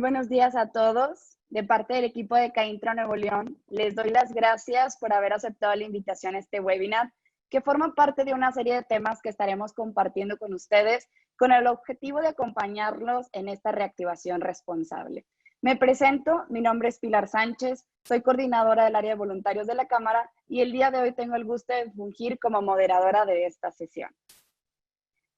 buenos días a todos. De parte del equipo de CAINTRA Nuevo León, les doy las gracias por haber aceptado la invitación a este webinar, que forma parte de una serie de temas que estaremos compartiendo con ustedes con el objetivo de acompañarlos en esta reactivación responsable. Me presento, mi nombre es Pilar Sánchez, soy coordinadora del área de voluntarios de la Cámara y el día de hoy tengo el gusto de fungir como moderadora de esta sesión.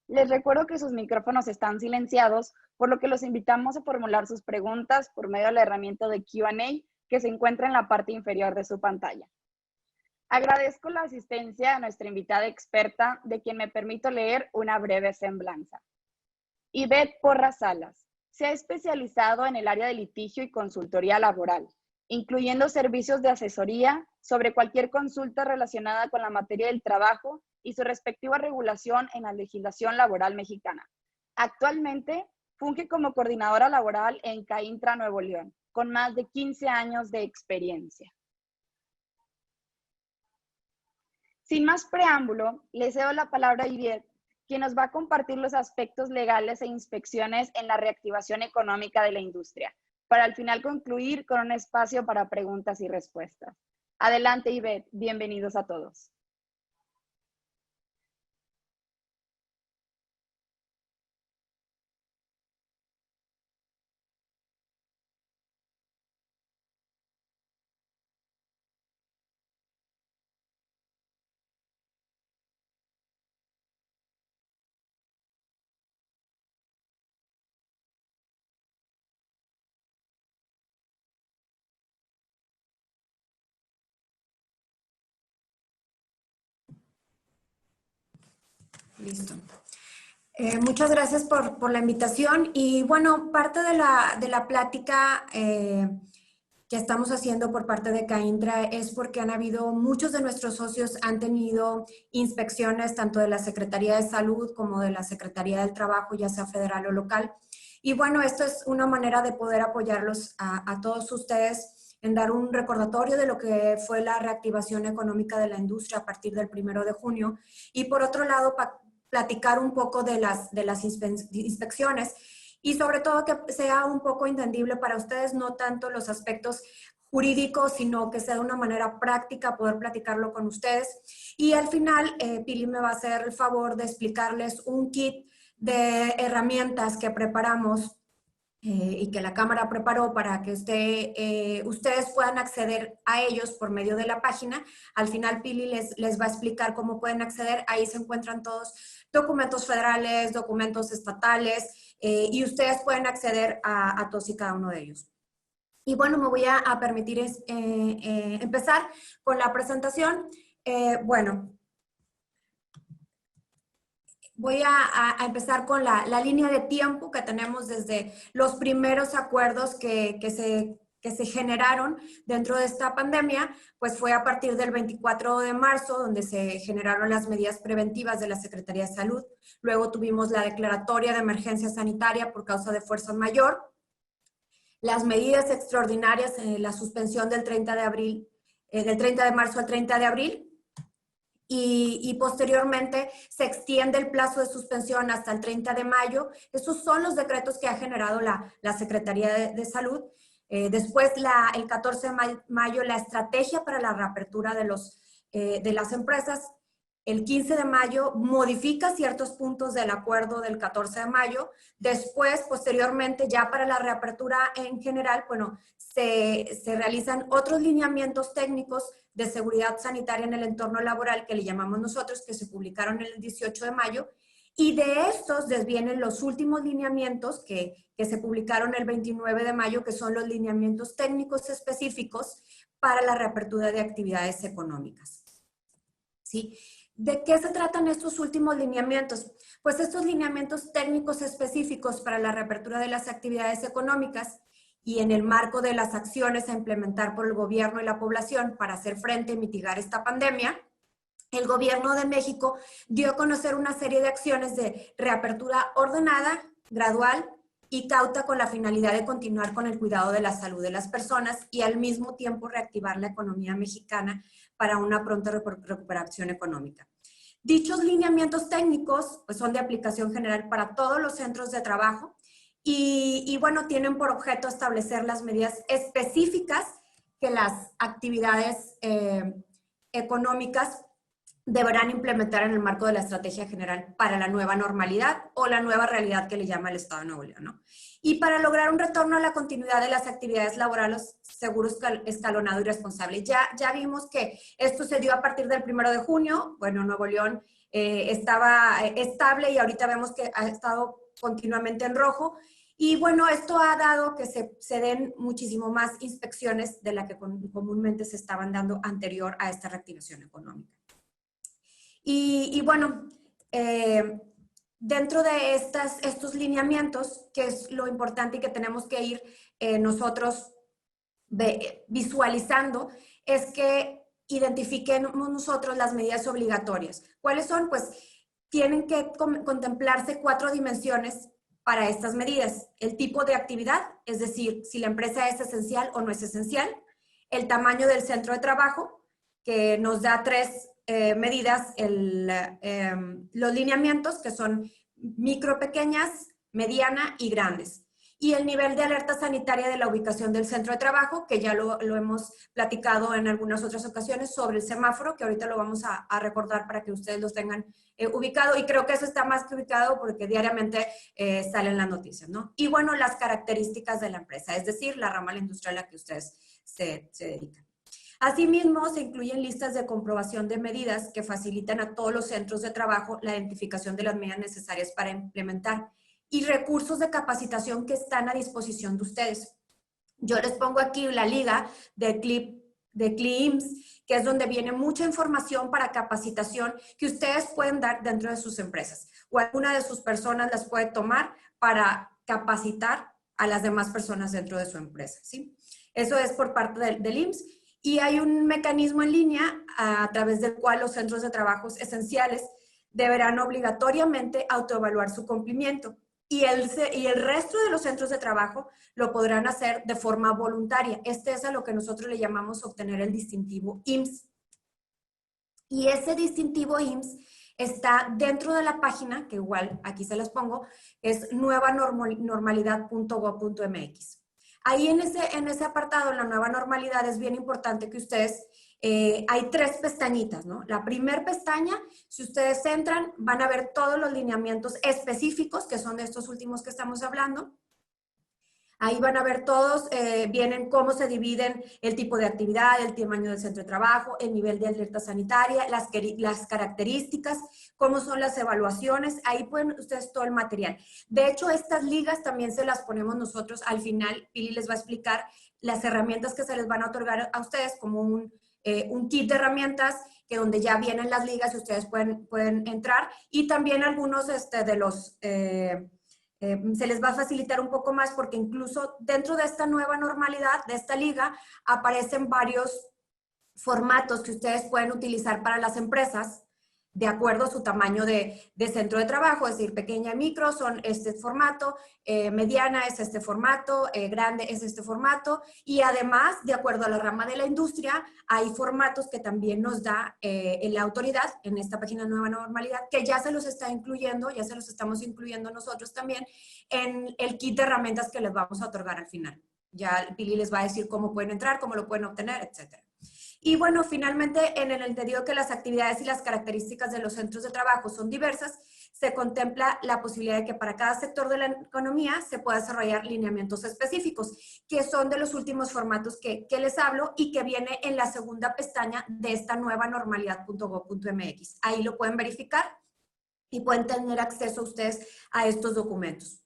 Les recuerdo que sus micrófonos están silenciados, por lo que los invitamos a formular sus preguntas por medio de la herramienta de Q&A que se encuentra en la parte inferior de su pantalla. Agradezco la asistencia a nuestra invitada experta, de quien me permito leer una breve semblanza. Ivette Porras Salas se ha especializado en el área de litigio y consultoría laboral, incluyendo servicios de asesoría sobre cualquier consulta relacionada con la materia del trabajo y su respectiva regulación en la legislación laboral mexicana. Actualmente, funge como coordinadora laboral en CAINTRA Nuevo León, con más de 15 años de experiencia. Sin más preámbulo, le cedo la palabra a Ivette, quien nos va a compartir los aspectos legales e inspecciones en la reactivación económica de la industria, para al final concluir con un espacio para preguntas y respuestas. Adelante, Ivette, bienvenidos a todos. Listo. Muchas gracias por la invitación y bueno, parte de la plática que estamos haciendo por parte de CAINTRA es porque han habido, muchos de nuestros socios han tenido inspecciones tanto de la Secretaría de Salud como de la Secretaría del Trabajo, ya sea federal o local. Y bueno, esto es una manera de poder apoyarlos a todos ustedes en dar un recordatorio de lo que fue la reactivación económica de la industria a partir del 1 de junio. Y por otro lado, platicar un poco de las inspecciones y sobre todo que sea un poco entendible para ustedes, no tanto los aspectos jurídicos, sino que sea de una manera práctica poder platicarlo con ustedes. Y al final, Pili me va a hacer el favor de explicarles un kit de herramientas que preparamos y que la Cámara preparó para que ustedes puedan acceder a ellos por medio de la página. Al final Pili les va a explicar cómo pueden acceder. Ahí se encuentran todos documentos federales, documentos estatales y ustedes pueden acceder a todos y cada uno de ellos. Y bueno, me voy a permitir empezar con la presentación. Bueno, voy a empezar con la línea de tiempo que tenemos desde los primeros acuerdos que se generaron dentro de esta pandemia, pues fue a partir del 24 de marzo, donde se generaron las medidas preventivas de la Secretaría de Salud. Luego tuvimos la declaratoria de emergencia sanitaria por causa de fuerza mayor, las medidas extraordinarias, la suspensión del 30 de marzo al 30 de abril, y posteriormente se extiende el plazo de suspensión hasta el 30 de mayo. Esos son los decretos que ha generado la Secretaría de Salud. Después, el 14 de mayo, la estrategia para la reapertura de las empresas. El 15 de mayo modifica ciertos puntos del acuerdo del 14 de mayo. Después, posteriormente, ya para la reapertura en general, bueno, se realizan otros lineamientos técnicos de seguridad sanitaria en el entorno laboral, que le llamamos nosotros, que se publicaron el 18 de mayo. Y de estos desvienen los últimos lineamientos que se publicaron el 29 de mayo, que son los lineamientos técnicos específicos para la reapertura de actividades económicas. ¿Sí? ¿De qué se tratan estos últimos lineamientos? Pues estos lineamientos técnicos específicos para la reapertura de las actividades económicas y en el marco de las acciones a implementar por el gobierno y la población para hacer frente y mitigar esta pandemia, el gobierno de México dio a conocer una serie de acciones de reapertura ordenada, gradual y cauta con la finalidad de continuar con el cuidado de la salud de las personas y al mismo tiempo reactivar la economía mexicana para una pronta recuperación económica. Dichos lineamientos técnicos pues, son de aplicación general para todos los centros de trabajo y bueno, tienen por objeto establecer las medidas específicas que las actividades económicas deberán implementar en el marco de la estrategia general para la nueva normalidad o la nueva realidad que le llama el Estado de Nuevo León, ¿no? Y para lograr un retorno a la continuidad de las actividades laborales seguro, escalonado y responsable. Ya vimos que esto se dio a partir del 1 de junio. Bueno, Nuevo León estaba estable y ahorita vemos que ha estado continuamente en rojo. Y bueno, esto ha dado que se den muchísimo más inspecciones de la que comúnmente se estaban dando anterior a esta reactivación económica. Y bueno, dentro de estos lineamientos, que es lo importante y que tenemos que ir nosotros visualizando, es que identifiquemos nosotros las medidas obligatorias. ¿Cuáles son? Pues tienen que contemplarse 4 dimensiones para estas medidas. El tipo de actividad, es decir, si la empresa es esencial o no es esencial. El tamaño del centro de trabajo, que nos da 3 medidas, los lineamientos, que son micro, pequeñas, mediana y grandes. Y el nivel de alerta sanitaria de la ubicación del centro de trabajo, que ya lo hemos platicado en algunas otras ocasiones sobre el semáforo, que ahorita lo vamos a recordar para que ustedes los tengan ubicado. Y creo que eso está más que ubicado porque diariamente salen las noticias, ¿no? Y bueno, las características de la empresa, es decir, la rama industrial a la que ustedes se dedican. Asimismo, se incluyen listas de comprobación de medidas que facilitan a todos los centros de trabajo la identificación de las medidas necesarias para implementar y recursos de capacitación que están a disposición de ustedes. Yo les pongo aquí la liga de CLIMS, que es donde viene mucha información para capacitación que ustedes pueden dar dentro de sus empresas, o alguna de sus personas las puede tomar para capacitar a las demás personas dentro de su empresa, ¿sí? Eso es por parte del IMSS. Y hay un mecanismo en línea a través del cual los centros de trabajo esenciales deberán obligatoriamente autoevaluar su cumplimiento. Y el resto de los centros de trabajo lo podrán hacer de forma voluntaria. Este es a lo que nosotros le llamamos obtener el distintivo IMSS. Y ese distintivo IMSS está dentro de la página, que igual aquí se las pongo, es nuevanormalidad.gov.mx. Ahí en ese apartado, en la nueva normalidad, es bien importante que ustedes, hay 3 pestañitas, ¿no? La primera pestaña, si ustedes entran, van a ver todos los lineamientos específicos, que son de estos últimos que estamos hablando. Ahí van a ver todos, vienen cómo se dividen el tipo de actividad, el tamaño del centro de trabajo, el nivel de alerta sanitaria, las características, cómo son las evaluaciones. Ahí pueden ustedes todo el material. De hecho, estas ligas también se las ponemos nosotros al final. Pili les va a explicar las herramientas que se les van a otorgar a ustedes como un kit de herramientas que donde ya vienen las ligas y ustedes pueden entrar. Y también algunos de los... se les va a facilitar un poco más porque incluso dentro de esta nueva normalidad, de esta liga, aparecen varios formatos que ustedes pueden utilizar para las empresas de acuerdo a su tamaño de centro de trabajo, es decir, pequeña y micro son este formato, mediana es este formato, grande es este formato, y además, de acuerdo a la rama de la industria, hay formatos que también nos da la autoridad en esta página Nueva Normalidad, que ya se los está incluyendo, ya se los estamos incluyendo nosotros también en el kit de herramientas que les vamos a otorgar al final. Ya Pili les va a decir cómo pueden entrar, cómo lo pueden obtener, etcétera. Y bueno, finalmente, en el entendido que las actividades y las características de los centros de trabajo son diversas, se contempla la posibilidad de que para cada sector de la economía se pueda desarrollar lineamientos específicos, que son de los últimos formatos que les hablo y que viene en la segunda pestaña de esta nueva normalidad.gov.mx. Ahí lo pueden verificar y pueden tener acceso ustedes a estos documentos.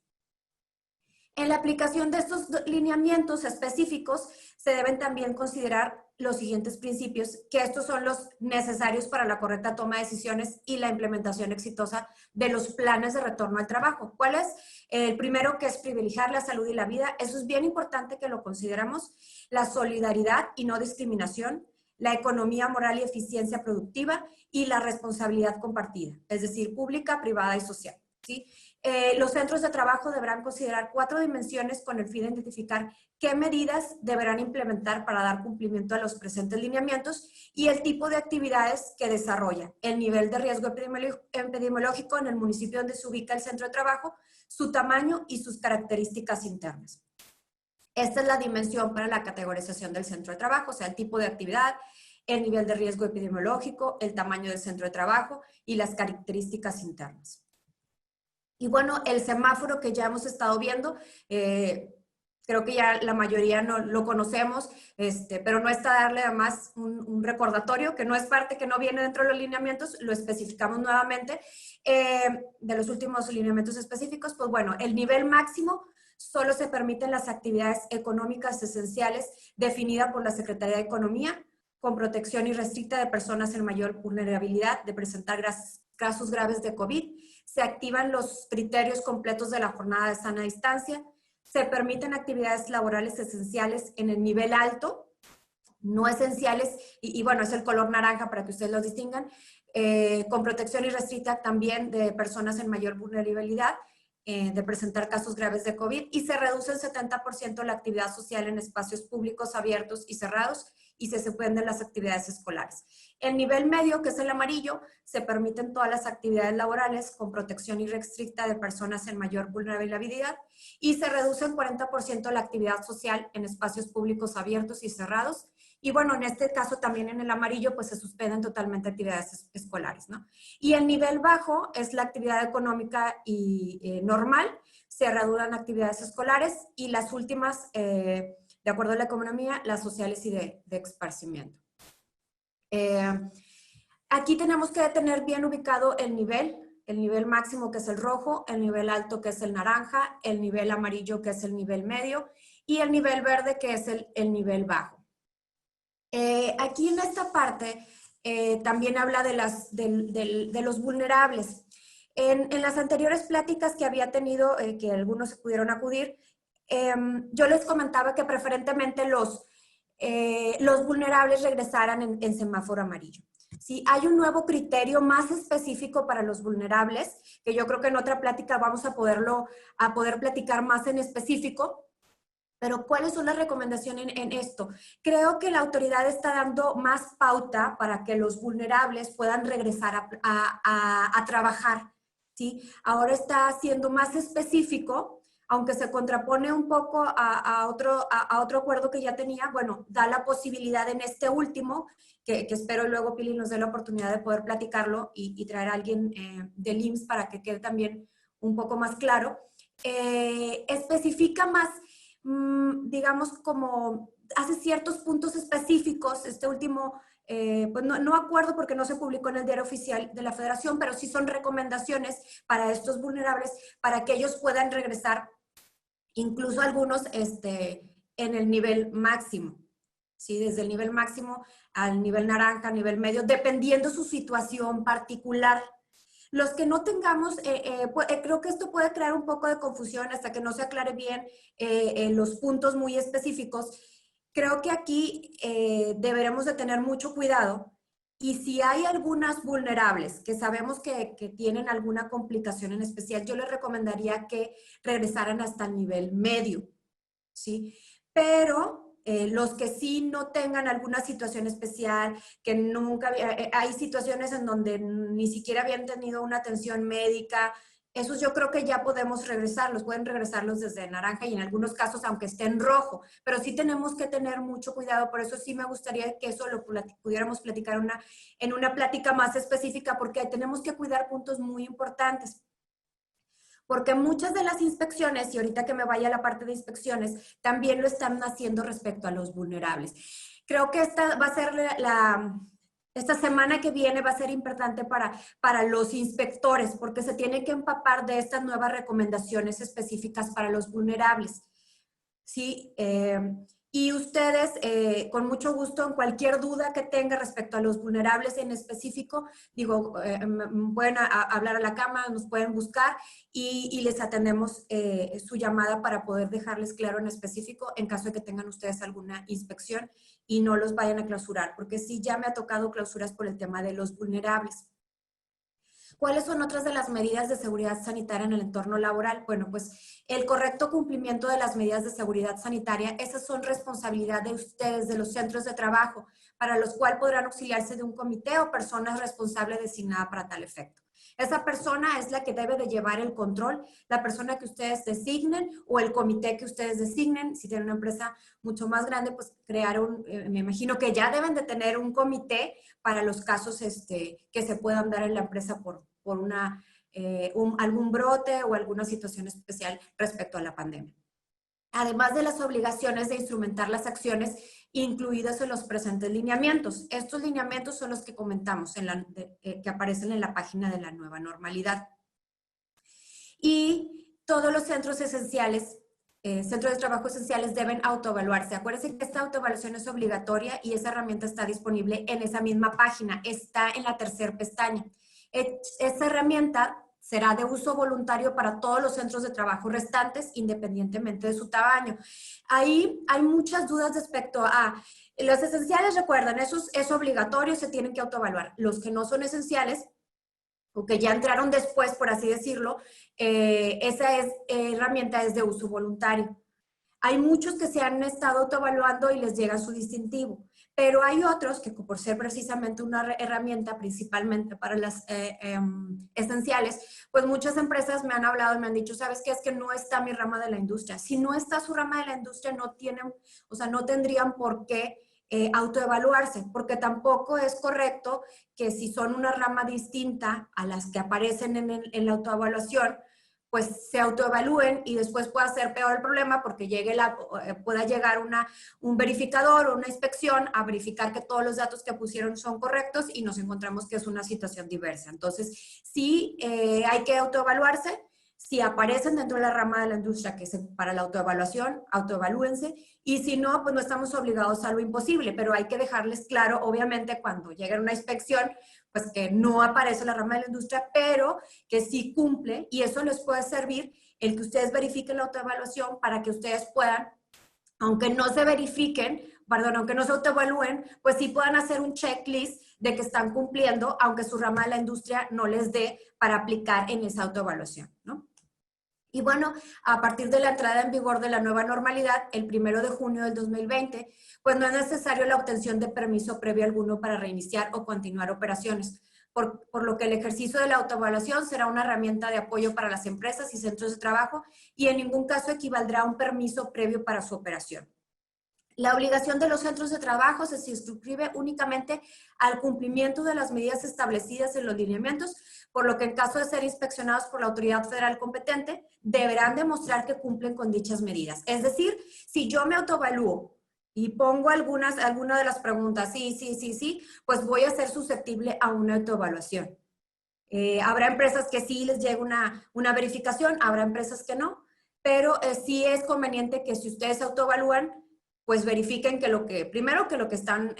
En la aplicación de estos lineamientos específicos se deben también considerar los siguientes principios, que estos son los necesarios para la correcta toma de decisiones y la implementación exitosa de los planes de retorno al trabajo. ¿Cuál es? El primero, que es privilegiar la salud y la vida. Eso es bien importante que lo consideramos. La solidaridad y no discriminación, la economía moral y eficiencia productiva y la responsabilidad compartida, es decir, pública, privada y social, ¿sí? Los centros de trabajo deberán considerar 4 dimensiones con el fin de identificar qué medidas deberán implementar para dar cumplimiento a los presentes lineamientos y el tipo de actividades que desarrolla, el nivel de riesgo epidemiológico en el municipio donde se ubica el centro de trabajo, su tamaño y sus características internas. Esta es la dimensión para la categorización del centro de trabajo, o sea, el tipo de actividad, el nivel de riesgo epidemiológico, el tamaño del centro de trabajo y las características internas. Y bueno, el semáforo que ya hemos estado viendo, creo que ya la mayoría no lo conocemos, pero no está darle además un recordatorio, que no es parte, que no viene dentro de los lineamientos, lo especificamos nuevamente, de los últimos lineamientos específicos. Pues bueno, el nivel máximo solo se permiten las actividades económicas esenciales definidas por la Secretaría de Economía, con protección irrestricta de personas en mayor vulnerabilidad de presentar casos graves de COVID. Se activan los criterios completos de la jornada de sana distancia. Se permiten actividades laborales esenciales en el nivel alto, no esenciales, y bueno, es el color naranja para que ustedes los distingan, con protección irrestricta también de personas en mayor vulnerabilidad de presentar casos graves de COVID, y se reduce en 70% la actividad social en espacios públicos abiertos y cerrados, y se suspenden las actividades escolares. El nivel medio, que es el amarillo, se permiten todas las actividades laborales con protección irrestricta de personas en mayor vulnerabilidad, y se reduce en 40% la actividad social en espacios públicos abiertos y cerrados. Y bueno, en este caso también en el amarillo, pues se suspenden totalmente actividades escolares, ¿no? Y el nivel bajo es la actividad económica y normal, se reanudan actividades escolares, y las últimas, de acuerdo a la economía, las sociales y de esparcimiento. Aquí tenemos que tener bien ubicado el nivel máximo, que es el rojo, el nivel alto, que es el naranja, el nivel amarillo, que es el nivel medio, y el nivel verde, que es el nivel bajo. Aquí en esta parte también habla de los vulnerables. En las anteriores pláticas que había tenido, que algunos pudieron acudir, yo les comentaba que preferentemente los vulnerables regresaran en semáforo amarillo. Sí, hay un nuevo criterio más específico para los vulnerables, que yo creo que en otra plática vamos a poder platicar más en específico. Pero ¿cuáles son las recomendaciones en esto? Creo que la autoridad está dando más pauta para que los vulnerables puedan regresar a trabajar, ¿sí? Ahora está siendo más específico, aunque se contrapone un poco a otro acuerdo que ya tenía. Bueno, da la posibilidad en este último, que espero luego Pili nos dé la oportunidad de poder platicarlo y traer a alguien del IMSS para que quede también un poco más claro. Especifica más, digamos, como hace ciertos puntos específicos. Este último, pues no acuerdo porque no se publicó en el diario oficial de la Federación, pero sí son recomendaciones para estos vulnerables, para que ellos puedan regresar, incluso algunos en el nivel máximo, ¿sí? Desde el nivel máximo al nivel naranja, nivel medio, dependiendo su situación particular. Los que no tengamos, creo que esto puede crear un poco de confusión hasta que no se aclare bien los puntos muy específicos. Creo que aquí deberemos de tener mucho cuidado, y si hay algunas vulnerables que sabemos que tienen alguna complicación en especial, yo les recomendaría que regresaran hasta el nivel medio, ¿sí? Pero los que sí no tengan alguna situación especial, que nunca hay situaciones en donde ni siquiera habían tenido una atención médica, esos yo creo que ya podemos regresarlos, pueden regresarlos desde naranja y en algunos casos aunque esté en rojo, pero sí tenemos que tener mucho cuidado. Por eso sí me gustaría que eso lo pudiéramos platicar en una plática más específica, porque tenemos que cuidar puntos muy importantes. Porque muchas de las inspecciones, y ahorita que me vaya a la parte de inspecciones, también lo están haciendo respecto a los vulnerables. Creo que esta va a ser esta semana que viene va a ser importante para los inspectores, porque se tienen que empapar de estas nuevas recomendaciones específicas para los vulnerables. ¿Sí? Y ustedes, con mucho gusto, en cualquier duda que tenga respecto a los vulnerables en específico, digo, pueden hablar a la cámara, nos pueden buscar y les atendemos su llamada para poder dejarles claro en específico en caso de que tengan ustedes alguna inspección y no los vayan a clausurar, porque sí ya me ha tocado clausuras por el tema de los vulnerables. ¿Cuáles son otras de las medidas de seguridad sanitaria en el entorno laboral? Bueno, pues el correcto cumplimiento de las medidas de seguridad sanitaria, esas son responsabilidad de ustedes, de los centros de trabajo, para los cuales podrán auxiliarse de un comité o persona responsable designada para tal efecto. Esa persona es la que debe de llevar el control, la persona que ustedes designen o el comité que ustedes designen. Si tienen una empresa mucho más grande, pues crear me imagino que ya deben de tener un comité para los casos que se puedan dar en la empresa por algún brote o alguna situación especial respecto a la pandemia. Además de las obligaciones de instrumentar las acciones incluidas en los presentes lineamientos. Estos lineamientos son los que comentamos, que aparecen en la página de la nueva normalidad. Y todos los centros esenciales, centros de trabajo esenciales deben autoevaluarse. Acuérdense que esta autoevaluación es obligatoria y esa herramienta está disponible en esa misma página, está en la tercera pestaña. Esta herramienta será de uso voluntario para todos los centros de trabajo restantes, independientemente de su tamaño. Ahí hay muchas dudas respecto a los esenciales, recuerdan, eso es obligatorio, se tienen que autoevaluar. Los que no son esenciales, o que ya entraron después, por así decirlo, esa herramienta es de uso voluntario. Hay muchos que se han estado autoevaluando y les llega su distintivo, pero hay otros que por ser precisamente una herramienta principalmente para las esenciales, pues muchas empresas me han hablado y me han dicho, ¿sabes qué? Es que no está mi rama de la industria. Si no está su rama de la industria, no tienen, o sea, no tendrían por qué autoevaluarse, porque tampoco es correcto que si son una rama distinta a las que aparecen en la autoevaluación, pues se autoevalúen y después pueda ser peor el problema porque pueda llegar un verificador o una inspección a verificar que todos los datos que pusieron son correctos y nos encontramos que es una situación diversa. Entonces, sí hay que autoevaluarse. Si aparecen dentro de la rama de la industria que es para la autoevaluación, autoevalúense. Y si no, pues no estamos obligados a lo imposible, pero hay que dejarles claro, obviamente, cuando llegue una inspección, pues que no aparece la rama de la industria, pero que sí cumple, y eso les puede servir el que ustedes verifiquen la autoevaluación para que ustedes puedan, aunque no se verifiquen, perdón, aunque no se autoevalúen, pues sí puedan hacer un checklist de que están cumpliendo, aunque su rama de la industria no les dé para aplicar en esa autoevaluación, ¿no? Y bueno, a partir de la entrada en vigor de la nueva normalidad, el 1 de junio del 2020, pues no es necesario la obtención de permiso previo alguno para reiniciar o continuar operaciones, por lo que el ejercicio de la autoevaluación será una herramienta de apoyo para las empresas y centros de trabajo y en ningún caso equivaldrá a un permiso previo para su operación. La obligación de los centros de trabajo se circunscribe únicamente al cumplimiento de las medidas establecidas en los lineamientos, por lo que en caso de ser inspeccionados por la autoridad federal competente, deberán demostrar que cumplen con dichas medidas. Es decir, si yo me autoevalúo y pongo alguna de las preguntas, sí, pues voy a ser susceptible a una autoevaluación. Habrá empresas que sí les llegue una verificación, habrá empresas que no, pero sí es conveniente que si ustedes se autoevalúan, pues verifiquen que primero que lo que están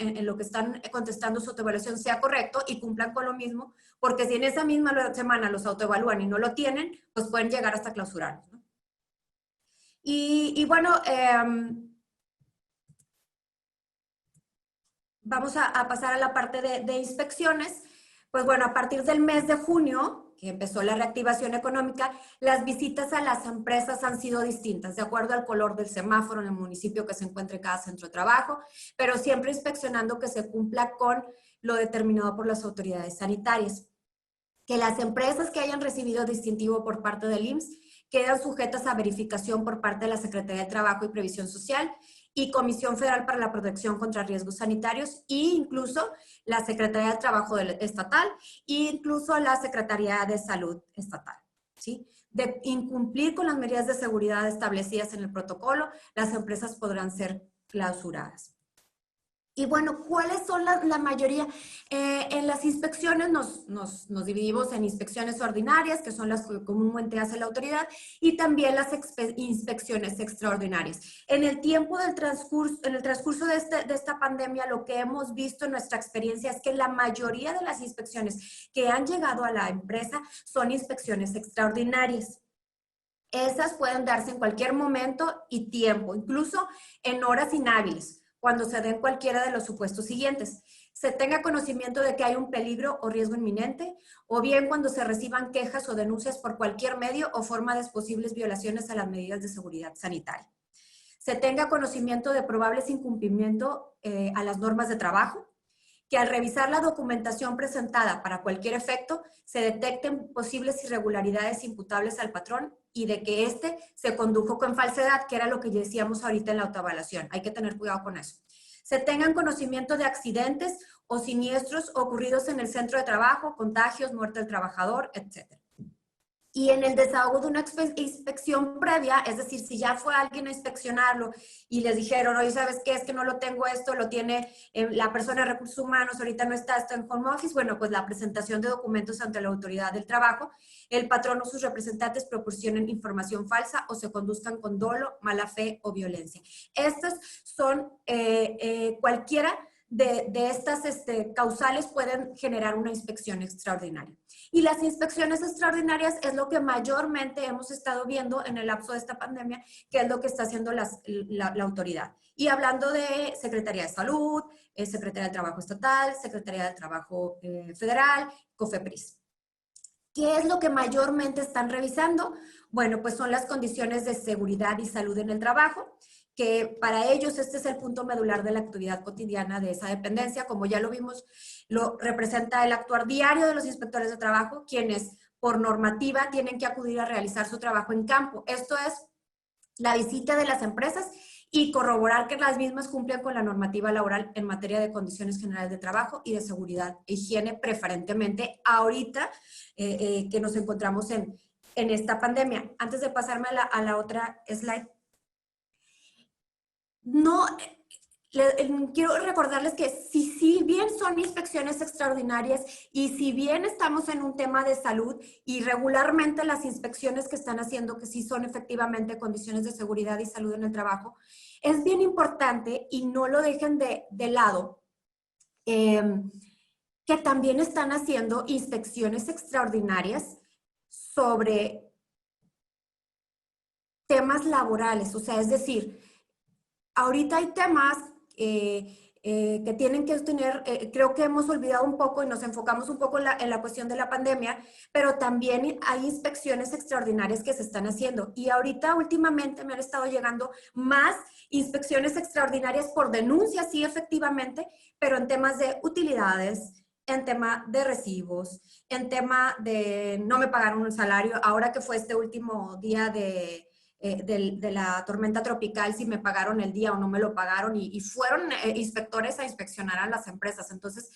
contestando su autoevaluación sea correcto y cumplan con lo mismo, porque si en esa misma semana los autoevalúan y no lo tienen, pues pueden llegar hasta clausurarlos, ¿no? Y bueno, vamos a pasar a la parte de inspecciones. Pues bueno, a partir del mes de junio, que empezó la reactivación económica, las visitas a las empresas han sido distintas, de acuerdo al color del semáforo en el municipio que se encuentre cada centro de trabajo, pero siempre inspeccionando que se cumpla con lo determinado por las autoridades sanitarias. Que las empresas que hayan recibido distintivo por parte del IMSS quedan sujetas a verificación por parte de la Secretaría de Trabajo y Previsión Social y Comisión Federal para la Protección contra Riesgos Sanitarios e incluso la Secretaría de Trabajo Estatal e incluso la Secretaría de Salud Estatal, ¿sí? De incumplir con las medidas de seguridad establecidas en el protocolo, las empresas podrán ser clausuradas. Y bueno, ¿cuáles son la mayoría? En las inspecciones nos dividimos en inspecciones ordinarias, que son las que comúnmente hace la autoridad, y también las inspecciones extraordinarias. En el transcurso de esta pandemia, lo que hemos visto en nuestra experiencia es que la mayoría de las inspecciones que han llegado a la empresa son inspecciones extraordinarias. Esas pueden darse en cualquier momento y tiempo, incluso en horas inhábiles, cuando se den cualquiera de los supuestos siguientes. Se tenga conocimiento de que hay un peligro o riesgo inminente, o bien cuando se reciban quejas o denuncias por cualquier medio o forma de posibles violaciones a las medidas de seguridad sanitaria. Se tenga conocimiento de probables incumplimientos a las normas de trabajo que al revisar la documentación presentada para cualquier efecto, se detecten posibles irregularidades imputables al patrón y de que éste se condujo con falsedad, que era lo que ya decíamos ahorita en la autoevaluación. Hay que tener cuidado con eso. Se tengan conocimiento de accidentes o siniestros ocurridos en el centro de trabajo, contagios, muerte del trabajador, etc. Y en el desahogo de una inspección previa, es decir, si ya fue alguien a inspeccionarlo y les dijeron, oye, ¿sabes qué? Es que no lo tengo esto, lo tiene la persona de recursos humanos, ahorita no está esto en home office, bueno, pues la presentación de documentos ante la autoridad del trabajo, el patrón o sus representantes proporcionen información falsa o se conduzcan con dolo, mala fe o violencia. Estas son cualquiera de estas causales pueden generar una inspección extraordinaria. Y las inspecciones extraordinarias es lo que mayormente hemos estado viendo en el lapso de esta pandemia, que es lo que está haciendo la autoridad. Y hablando de Secretaría de Salud, Secretaría del Trabajo Estatal, Secretaría del Trabajo Federal, COFEPRIS. ¿Qué es lo que mayormente están revisando? Bueno, pues son las condiciones de seguridad y salud en el trabajo, que para ellos este es el punto medular de la actividad cotidiana de esa dependencia. Como ya lo vimos, lo representa el actuar diario de los inspectores de trabajo, quienes por normativa tienen que acudir a realizar su trabajo en campo. Esto es la visita de las empresas y corroborar que las mismas cumplen con la normativa laboral en materia de condiciones generales de trabajo y de seguridad e higiene, preferentemente ahorita que nos encontramos en esta pandemia. Antes de pasarme a la otra slide, no, quiero recordarles que si bien son inspecciones extraordinarias y si bien estamos en un tema de salud y regularmente las inspecciones que están haciendo, que sí son efectivamente condiciones de seguridad y salud en el trabajo, es bien importante y no lo dejen de lado, que también están haciendo inspecciones extraordinarias sobre temas laborales, o sea, es decir, ahorita hay temas que tienen que tener, creo que hemos olvidado un poco y nos enfocamos un poco en la cuestión de la pandemia, pero también hay inspecciones extraordinarias que se están haciendo. Y ahorita últimamente me han estado llegando más inspecciones extraordinarias por denuncias, sí, efectivamente, pero en temas de utilidades, en tema de recibos, en tema de no me pagaron un salario, ahora que fue este último día de la tormenta tropical, si me pagaron el día o no me lo pagaron, y fueron inspectores a inspeccionar a las empresas. Entonces,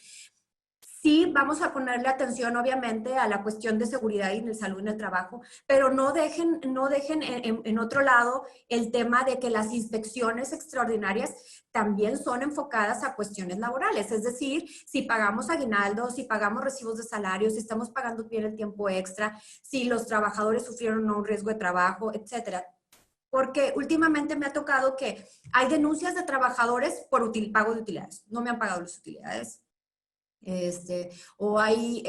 sí vamos a ponerle atención, obviamente, a la cuestión de seguridad y de salud en el trabajo, pero no dejen en otro lado el tema de que las inspecciones extraordinarias también son enfocadas a cuestiones laborales. Es decir, si pagamos aguinaldos, si pagamos recibos de salario, si estamos pagando bien el tiempo extra, si los trabajadores sufrieron un riesgo de trabajo, etcétera. Porque últimamente me ha tocado que hay denuncias de trabajadores por pago de utilidades. No me han pagado las utilidades. O hay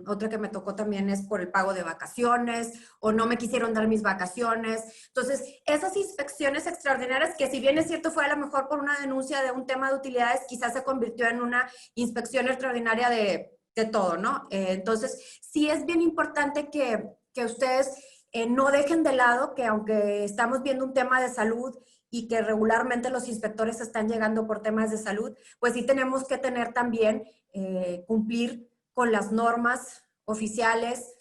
otra que me tocó también es por el pago de vacaciones, o no me quisieron dar mis vacaciones. Entonces, esas inspecciones extraordinarias, que si bien es cierto fue a lo mejor por una denuncia de un tema de utilidades, quizás se convirtió en una inspección extraordinaria de todo, ¿no? Entonces, sí es bien importante que ustedes no dejen de lado que aunque estamos viendo un tema de salud y que regularmente los inspectores están llegando por temas de salud, pues sí tenemos que tener también cumplir con las normas oficiales.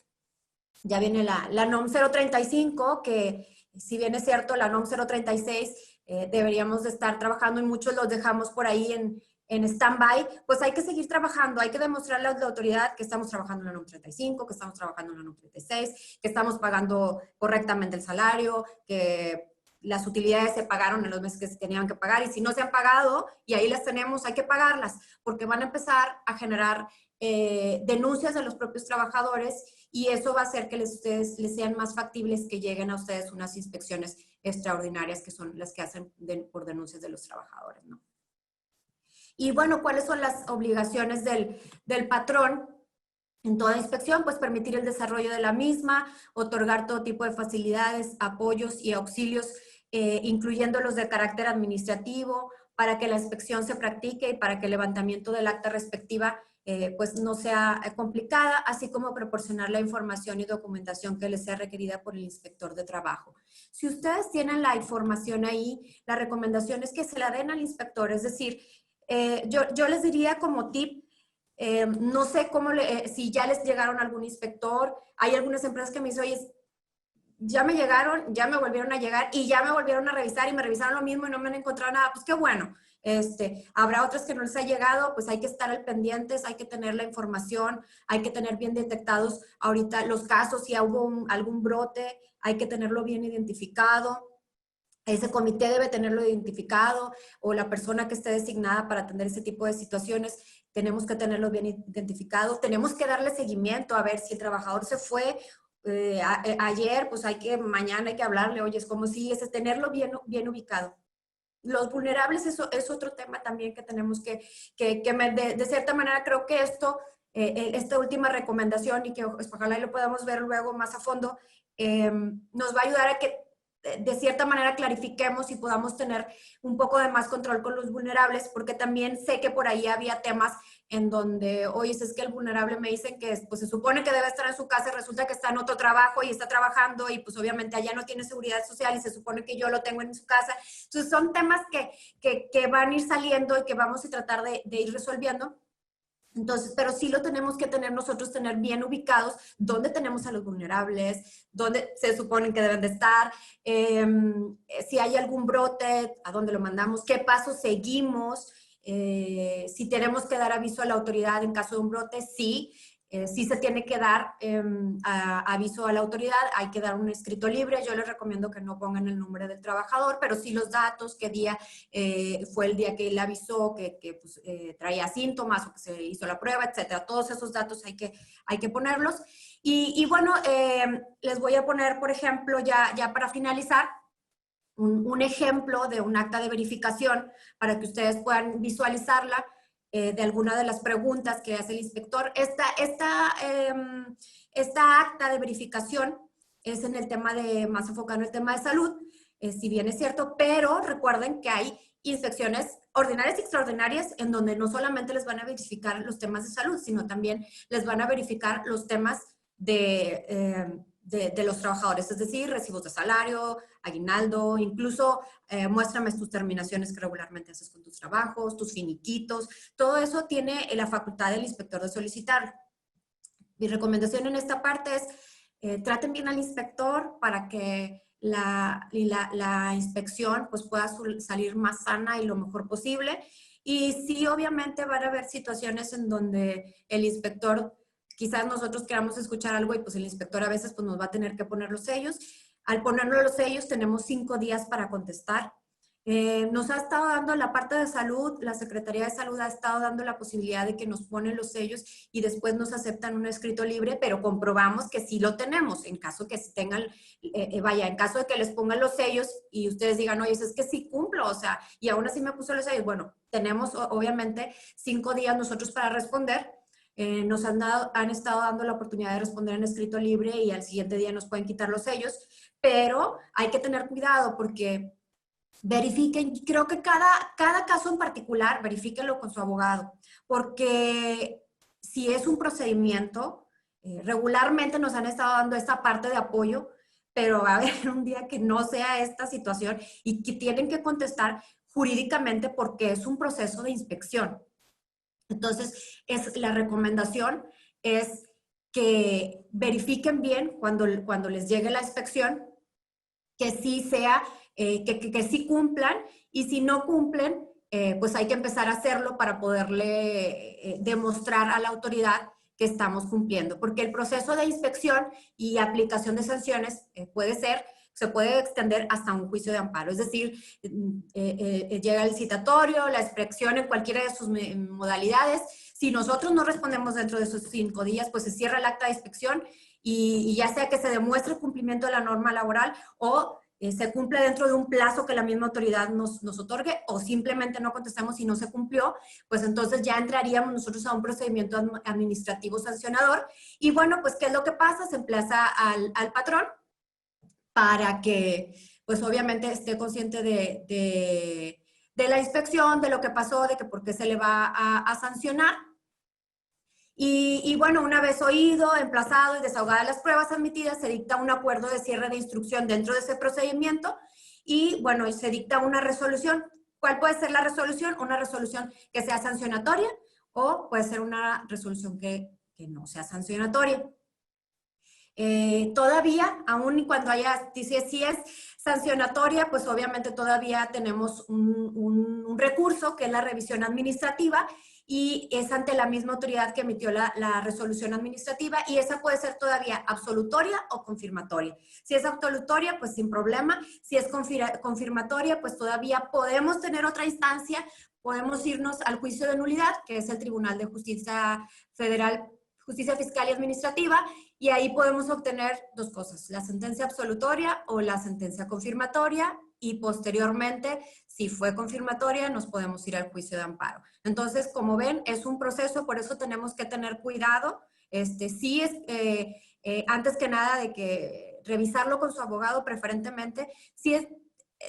Ya viene la NOM 035, que si bien es cierto, la NOM 036 deberíamos de estar trabajando y muchos los dejamos por ahí en stand-by, pues hay que seguir trabajando, hay que demostrarle a la autoridad que estamos trabajando en la NOM 35, que estamos trabajando en la NOM 36, que estamos pagando correctamente el salario, que las utilidades se pagaron en los meses que se tenían que pagar, y si no se han pagado, y ahí las tenemos, hay que pagarlas, porque van a empezar a generar denuncias de los propios trabajadores, y eso va a hacer que ustedes les sean más factibles que lleguen a ustedes unas inspecciones extraordinarias, que son las que hacen por denuncias de los trabajadores, ¿no? Y bueno, ¿cuáles son las obligaciones del patrón en toda inspección? Pues permitir el desarrollo de la misma, otorgar todo tipo de facilidades, apoyos y auxilios, incluyendo los de carácter administrativo, para que la inspección se practique y para que el levantamiento del acta respectiva pues no sea complicada, así como proporcionar la información y documentación que les sea requerida por el inspector de trabajo. Si ustedes tienen la información ahí, la recomendación es que se la den al inspector, es decir, yo les diría como tip, no sé si ya les llegaron algún inspector. Hay algunas empresas que me dicen, oye, ya me llegaron, ya me volvieron a llegar y ya me volvieron a revisar y me revisaron lo mismo y no me han encontrado nada. Pues qué bueno. Habrá otras que no les ha llegado, pues hay que estar al pendientes, hay que tener la información, hay que tener bien detectados ahorita los casos, si hubo algún brote, hay que tenerlo bien identificado. Ese comité debe tenerlo identificado, o la persona que esté designada para atender ese tipo de situaciones, tenemos que tenerlo bien identificado. Tenemos que darle seguimiento a ver si el trabajador se fue ayer, pues mañana hay que hablarle, oye, es como si es tenerlo bien ubicado. Los vulnerables, eso es otro tema también que tenemos de cierta manera creo que esta última recomendación, y que ojalá lo podamos ver luego más a fondo, nos va a ayudar a que de cierta manera clarifiquemos y podamos tener un poco de más control con los vulnerables, porque también sé que por ahí había temas en donde, oye, es que el vulnerable me dicen que pues se supone que debe estar en su casa y resulta que está en otro trabajo y está trabajando y pues obviamente allá no tiene seguridad social y se supone que yo lo tengo en su casa. Entonces son temas que van a ir saliendo y que vamos a tratar de ir resolviendo. Entonces, pero sí lo tenemos que tener nosotros, tener bien ubicados dónde tenemos a los vulnerables, dónde se suponen que deben de estar, si hay algún brote, a dónde lo mandamos, qué pasos seguimos, si tenemos que dar aviso a la autoridad en caso de un brote, sí. Sí se tiene que dar aviso a la autoridad, hay que dar un escrito libre. Yo les recomiendo que no pongan el nombre del trabajador, pero sí los datos, qué día fue el día que él avisó que pues, traía síntomas o que se hizo la prueba, etcétera. Todos esos datos hay que ponerlos. Y bueno, les voy a poner, por ejemplo, ya para finalizar, un ejemplo de un acta de verificación para que ustedes puedan visualizarla. De alguna de las preguntas que hace el inspector. Esta acta de verificación es en el tema más enfocado en el tema de salud, si bien es cierto, pero recuerden que hay inspecciones ordinarias y extraordinarias en donde no solamente les van a verificar los temas de salud, sino también les van a verificar los temas de los trabajadores, es decir, recibos de salario, aguinaldo, incluso muéstrame tus terminaciones que regularmente haces con tus trabajos, tus finiquitos, todo eso tiene la facultad del inspector de solicitar. Mi recomendación en esta parte es traten bien al inspector para que la inspección pues, pueda salir más sana y lo mejor posible. Y sí, obviamente van a haber situaciones en donde el inspector, quizás nosotros queramos escuchar algo y pues el inspector a veces pues, nos va a tener que poner los sellos. Al ponernos los sellos tenemos 5 días para contestar. Nos ha estado dando la parte de salud, la Secretaría de Salud ha estado dando la posibilidad de que nos ponen los sellos y después nos aceptan un escrito libre, pero comprobamos que sí lo tenemos. En caso que tengan, en caso de que les pongan los sellos y ustedes digan, oye, es que sí cumplo, o sea, y aún así me puso los sellos. Bueno, tenemos obviamente 5 días nosotros para responder. Nos han estado dando la oportunidad de responder en escrito libre y al siguiente día nos pueden quitar los sellos, pero hay que tener cuidado porque verifiquen, creo que cada caso en particular, verifíquenlo con su abogado, porque si es un procedimiento, regularmente nos han estado dando esta parte de apoyo, pero va a haber un día que no sea esta situación y que tienen que contestar jurídicamente porque es un proceso de inspección. Entonces, la recomendación es que verifiquen bien cuando les llegue la inspección, que sí sea, que sí cumplan, y si no cumplen, pues hay que empezar a hacerlo para poderle demostrar a la autoridad que estamos cumpliendo, porque el proceso de inspección y aplicación de sanciones se puede extender hasta un juicio de amparo, es decir, llega el citatorio, la inspección en cualquiera de sus modalidades. Si nosotros no respondemos dentro de esos 5 días, pues se cierra el acta de inspección y ya sea que se demuestre el cumplimiento de la norma laboral o se cumple dentro de un plazo que la misma autoridad nos otorgue, o simplemente no contestamos y no se cumplió, pues entonces ya entraríamos nosotros a un procedimiento administrativo sancionador. Y bueno, pues ¿qué es lo que pasa? Se emplaza al patrón para que, pues obviamente esté consciente de la inspección, de lo que pasó, de que por qué se le va a sancionar. Y bueno, una vez oído, emplazado y desahogadas las pruebas admitidas, se dicta un acuerdo de cierre de instrucción dentro de ese procedimiento y bueno, se dicta una resolución. ¿Cuál puede ser la resolución? Una resolución que sea sancionatoria o puede ser una resolución que no sea sancionatoria. Todavía, aún y cuando haya, dice si es sancionatoria, pues obviamente todavía tenemos un recurso que es la revisión administrativa y es ante la misma autoridad que emitió la resolución administrativa y esa puede ser todavía absolutoria o confirmatoria. Si es absolutoria, pues sin problema. Si es confirmatoria, pues todavía podemos tener otra instancia, podemos irnos al juicio de nulidad, que es el Tribunal de Justicia Federal, Justicia Fiscal y Administrativa, y ahí podemos obtener dos cosas, la sentencia absolutoria o la sentencia confirmatoria y posteriormente, si fue confirmatoria, nos podemos ir al juicio de amparo. Entonces, como ven, es un proceso, por eso tenemos que tener cuidado. Sí es, antes que nada de que revisarlo con su abogado preferentemente, si es,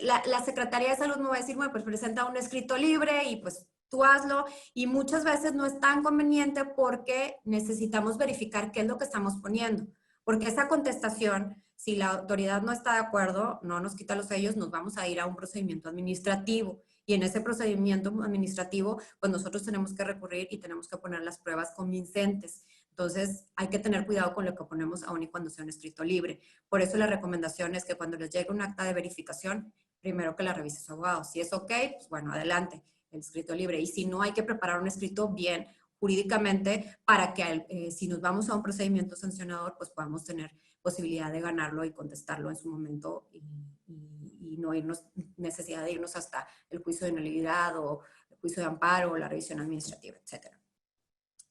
la Secretaría de Salud me va a decir, bueno, pues presenta un escrito libre y pues tú hazlo, y muchas veces no es tan conveniente porque necesitamos verificar qué es lo que estamos poniendo, porque esa contestación, si la autoridad no está de acuerdo, no nos quita los sellos, nos vamos a ir a un procedimiento administrativo, y en ese procedimiento administrativo, pues nosotros tenemos que recurrir y tenemos que poner las pruebas convincentes. Entonces, hay que tener cuidado con lo que ponemos aun y cuando sea un escrito libre. Por eso la recomendación es que cuando les llegue un acta de verificación, primero que la revise su abogado. Si es ok, pues bueno, adelante, el escrito libre. Y si no, hay que preparar un escrito bien jurídicamente para que si nos vamos a un procedimiento sancionador, pues podamos tener posibilidad de ganarlo y contestarlo en su momento y no irnos, necesidad de irnos hasta el juicio de nulidad o el juicio de amparo o la revisión administrativa, etc.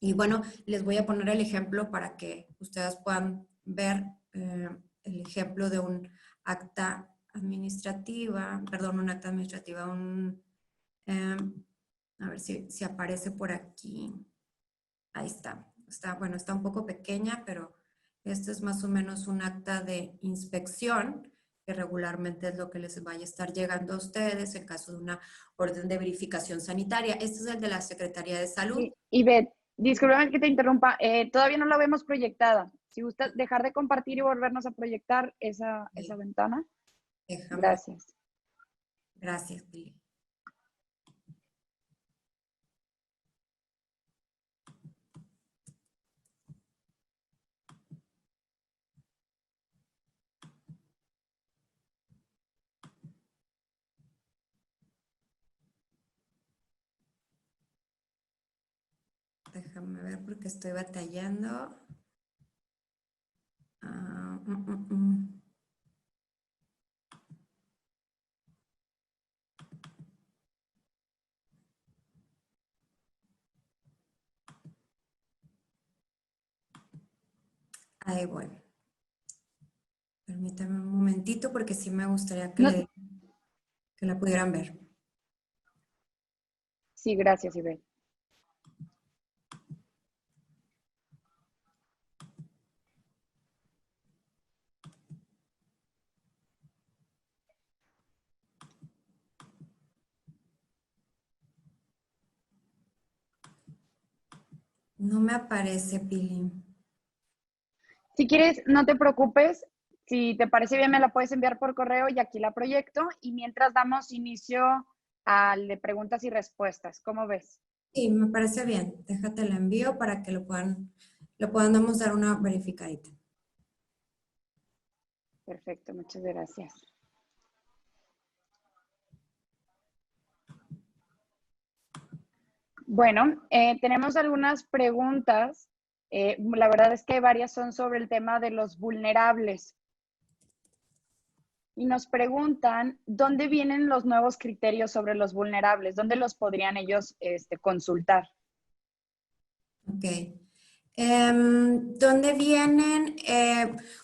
Y bueno, les voy a poner el ejemplo para que ustedes puedan ver el ejemplo de un acta administrativa, perdón, un acta administrativa, a ver si aparece por aquí. Ahí está. Bueno, está un poco pequeña, pero este es más o menos un acta de inspección, que regularmente es lo que les vaya a estar llegando a ustedes en caso de una orden de verificación sanitaria. Este es el de la Secretaría de Salud. Y Beth, discúlpame que te interrumpa, todavía no la vemos proyectada. Si gustas dejar de compartir y volvernos a proyectar esa ventana. Déjame. Gracias. Gracias, Pili. Déjame ver porque estoy batallando. Ahí voy. Permítame un momentito porque sí me gustaría que, que la pudieran ver. Sí, gracias, Ivette. No me aparece, Pili. Si quieres, no te preocupes. Si te parece bien, me la puedes enviar por correo y aquí la proyecto. Y mientras damos inicio al de preguntas y respuestas. ¿Cómo ves? Sí, me parece bien. Déjate la envío para que lo podamos dar una verificadita. Perfecto, muchas gracias. Bueno, tenemos algunas preguntas. La verdad es que varias son sobre el tema de los vulnerables. Y nos preguntan, ¿dónde vienen los nuevos criterios sobre los vulnerables? ¿Dónde los podrían ellos consultar? Ok. ¿Dónde vienen?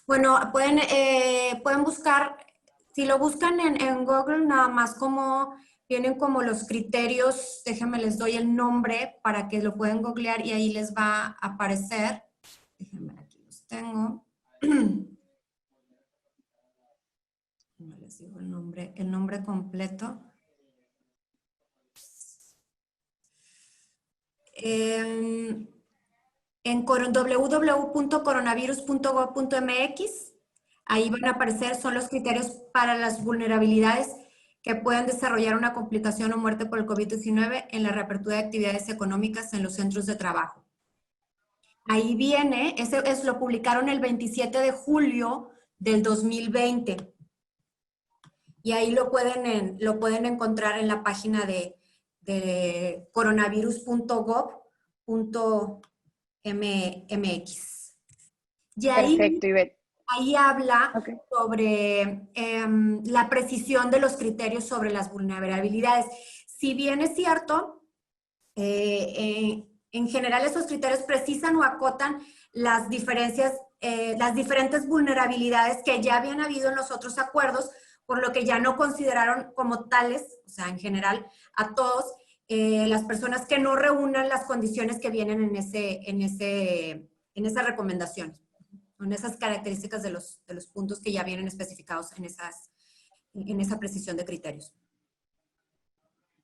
Bueno, pueden buscar, si lo buscan en Google, nada más como vienen como los criterios, déjenme les doy el nombre para que lo puedan googlear y ahí les va a aparecer. Déjenme, aquí los tengo. Les digo el nombre completo. En www.coronavirus.gov.mx, ahí van a aparecer, son los criterios para las vulnerabilidades que pueden desarrollar una complicación o muerte por el COVID-19 en la reapertura de actividades económicas en los centros de trabajo. Ahí viene, lo publicaron el 27 de julio del 2020. Y ahí lo pueden encontrar en la página de coronavirus.gov.mx. Y Perfecto, Ivette. ahí habla Ok. sobre la precisión de los criterios sobre las vulnerabilidades. Si bien es cierto, en general esos criterios precisan o acotan las diferencias, las diferentes vulnerabilidades que ya habían habido en los otros acuerdos, por lo que ya no consideraron como tales, o sea, en general, a todos las personas que no reúnan las condiciones que vienen en esas recomendaciones, en esas características de los puntos que ya vienen especificados en esa precisión de criterios.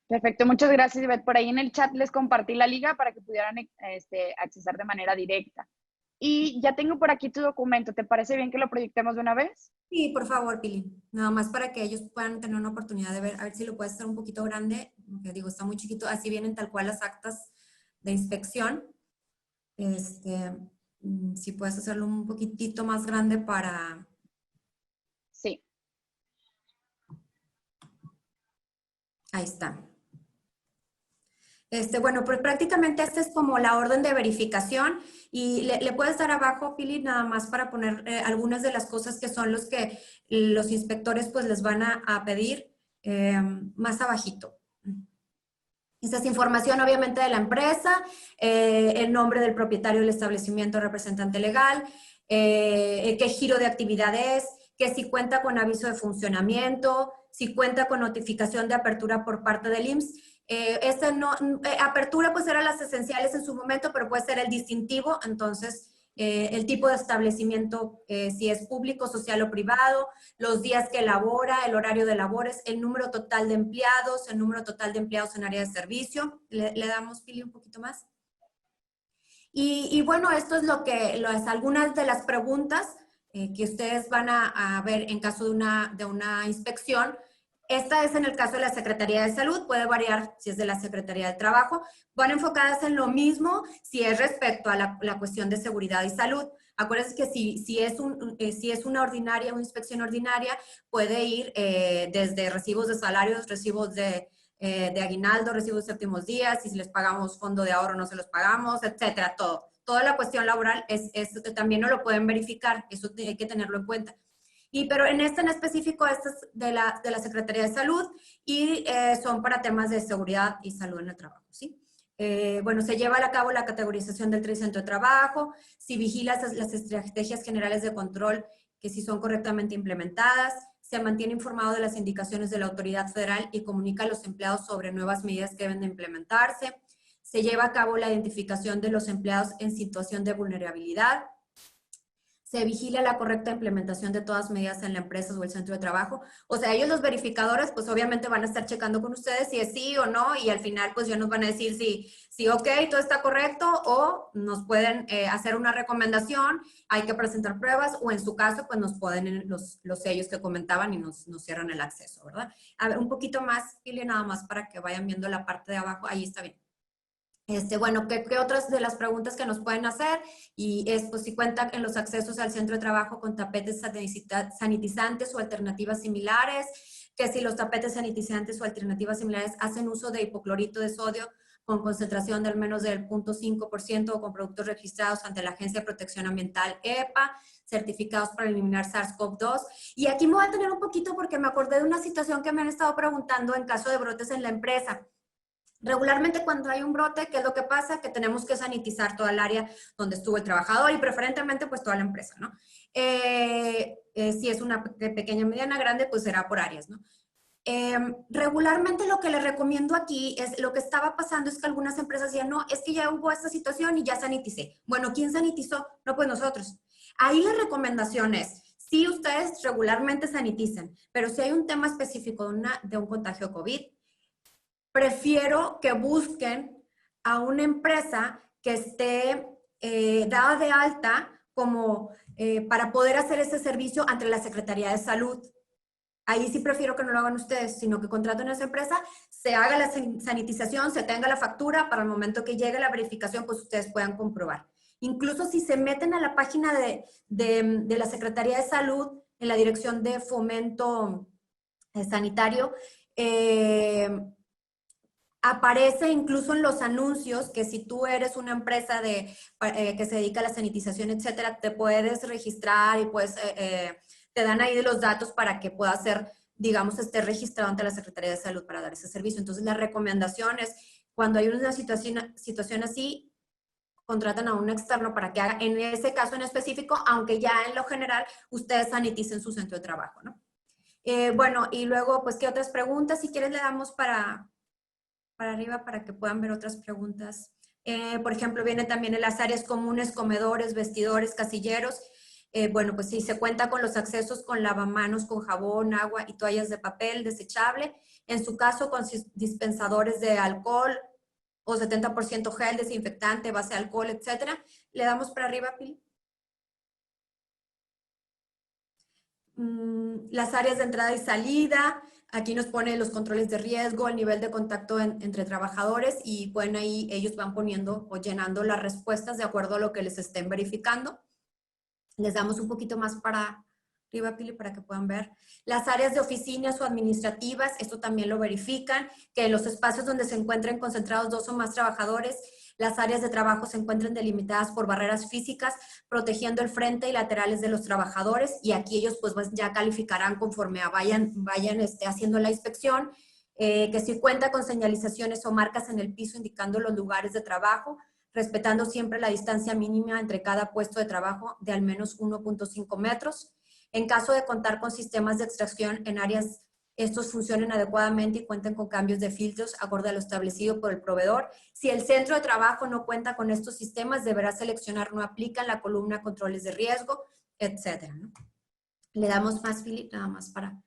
Perfecto, muchas gracias, Ivette. Por ahí en el chat les compartí la liga para que pudieran accesar de manera directa. Y ya tengo por aquí tu documento. ¿Te parece bien que lo proyectemos de una vez? Sí, por favor, Pili. Nada más para que ellos puedan tener una oportunidad de ver, a ver si lo puedes hacer un poquito grande, porque digo, está muy chiquito. Así vienen tal cual las actas de inspección. Si puedes hacerlo un poquitito más grande para... Sí. Ahí está. Bueno, pues prácticamente esta es como la orden de verificación y le puedes dar abajo, Pili, nada más para poner algunas de las cosas que son los que los inspectores pues les van a pedir más abajito. Esta es información obviamente de la empresa, el nombre del propietario del establecimiento, representante legal, qué giro de actividad es, que si cuenta con aviso de funcionamiento, si cuenta con notificación de apertura por parte del IMSS. Apertura pues eran las esenciales en su momento, pero puede ser el distintivo, entonces el tipo de establecimiento, si es público, social o privado, los días que elabora, el horario de labores, el número total de empleados, el número total de empleados en área de servicio. Le damos, Pili, un poquito más. Y bueno, esto es algunas de las preguntas que ustedes van a ver en caso de una inspección. Esta es en el caso de la Secretaría de Salud, puede variar si es de la Secretaría de Trabajo. Van enfocadas en lo mismo si es respecto a la cuestión de seguridad y salud. Acuérdense que si es una inspección ordinaria, puede ir desde recibos de salarios, recibos de aguinaldo, recibos de séptimos días, y si les pagamos fondo de ahorro no se los pagamos, etcétera, todo. Toda la cuestión laboral también no lo pueden verificar, eso hay que tenerlo en cuenta. Pero en específico, esta es de la Secretaría de Salud y son para temas de seguridad y salud en el trabajo, ¿sí? Bueno, se lleva a cabo la categorización del centro de trabajo, si vigila las estrategias generales de control que si son correctamente implementadas, se mantiene informado de las indicaciones de la autoridad federal y comunica a los empleados sobre nuevas medidas que deben de implementarse, se lleva a cabo la identificación de los empleados en situación de vulnerabilidad, se vigila la correcta implementación de todas medidas en la empresa o el centro de trabajo. O sea, ellos los verificadores, pues obviamente van a estar checando con ustedes si es sí o no, y al final pues ya nos van a decir si ok, todo está correcto, o nos pueden hacer una recomendación, hay que presentar pruebas, o en su caso pues nos pueden los sellos que comentaban y nos cierran el acceso, ¿verdad? A ver, un poquito más, Pili, nada más para que vayan viendo la parte de abajo, ahí está bien. Bueno, ¿qué otras de las preguntas que nos pueden hacer? Y es, pues, si cuentan en los accesos al centro de trabajo con tapetes sanitizantes o alternativas similares, que si los tapetes sanitizantes o alternativas similares hacen uso de hipoclorito de sodio con concentración de al menos del 0.5% o con productos registrados ante la Agencia de Protección Ambiental, EPA, certificados para eliminar SARS-CoV-2. Y aquí me voy a tener un poquito porque me acordé de una situación que me han estado preguntando en caso de brotes en la empresa. Regularmente cuando hay un brote, ¿qué es lo que pasa? Que tenemos que sanitizar toda el área donde estuvo el trabajador y preferentemente pues toda la empresa, ¿no? Si es una pequeña, mediana, grande, pues será por áreas, ¿no? Regularmente lo que les recomiendo aquí es, lo que estaba pasando es que algunas empresas decían, no, es que ya hubo esta situación y ya saniticé. Bueno, ¿quién sanitizó? No, pues nosotros. Ahí la recomendación es, si ustedes regularmente saniticen, pero si hay un tema específico de un contagio COVID, prefiero que busquen a una empresa que esté dada de alta como para poder hacer ese servicio ante la Secretaría de Salud. Ahí sí prefiero que no lo hagan ustedes, sino que contraten a esa empresa, se haga la sanitización, se tenga la factura, para el momento que llegue la verificación, pues ustedes puedan comprobar. Incluso si se meten a la página de la Secretaría de Salud, en la Dirección de Fomento Sanitario, aparece incluso en los anuncios que si tú eres una empresa que se dedica a la sanitización, etcétera, te puedes registrar y pues te dan ahí los datos para que puedas ser, digamos, esté registrado ante la Secretaría de Salud para dar ese servicio. Entonces, la recomendación es, cuando hay una situación así, contratan a un externo para que haga, en ese caso en específico, aunque ya en lo general ustedes saniticen su centro de trabajo, ¿no? Bueno, y luego, pues, ¿qué otras preguntas? Si quieres le damos para arriba para que puedan ver otras preguntas. Por ejemplo, viene también en las áreas comunes, comedores, vestidores, casilleros. Bueno, pues sí, se cuenta con los accesos con lavamanos, con jabón, agua y toallas de papel desechable. En su caso, con dispensadores de alcohol o 70% gel, desinfectante, base de alcohol, etcétera. Le damos para arriba, Pili. Las áreas de entrada y salida. Aquí nos pone los controles de riesgo, el nivel de contacto entre trabajadores y bueno, ahí ellos van poniendo o llenando las respuestas de acuerdo a lo que les estén verificando. Les damos un poquito más para arriba, Pili, para que puedan ver. Las áreas de oficinas o administrativas, esto también lo verifican, que en los espacios donde se encuentren concentrados 2 o más trabajadores, las áreas de trabajo se encuentran delimitadas por barreras físicas, protegiendo el frente y laterales de los trabajadores, y aquí ellos pues ya calificarán conforme vayan haciendo la inspección, que si cuenta con señalizaciones o marcas en el piso indicando los lugares de trabajo, respetando siempre la distancia mínima entre cada puesto de trabajo de al menos 1.5 metros. En caso de contar con sistemas de extracción en áreas, estos funcionen adecuadamente y cuenten con cambios de filtros acorde a lo establecido por el proveedor. Si el centro de trabajo no cuenta con estos sistemas, deberá seleccionar no aplica en la columna controles de riesgo, etcétera, ¿no? Le damos más, Philip, nada más para...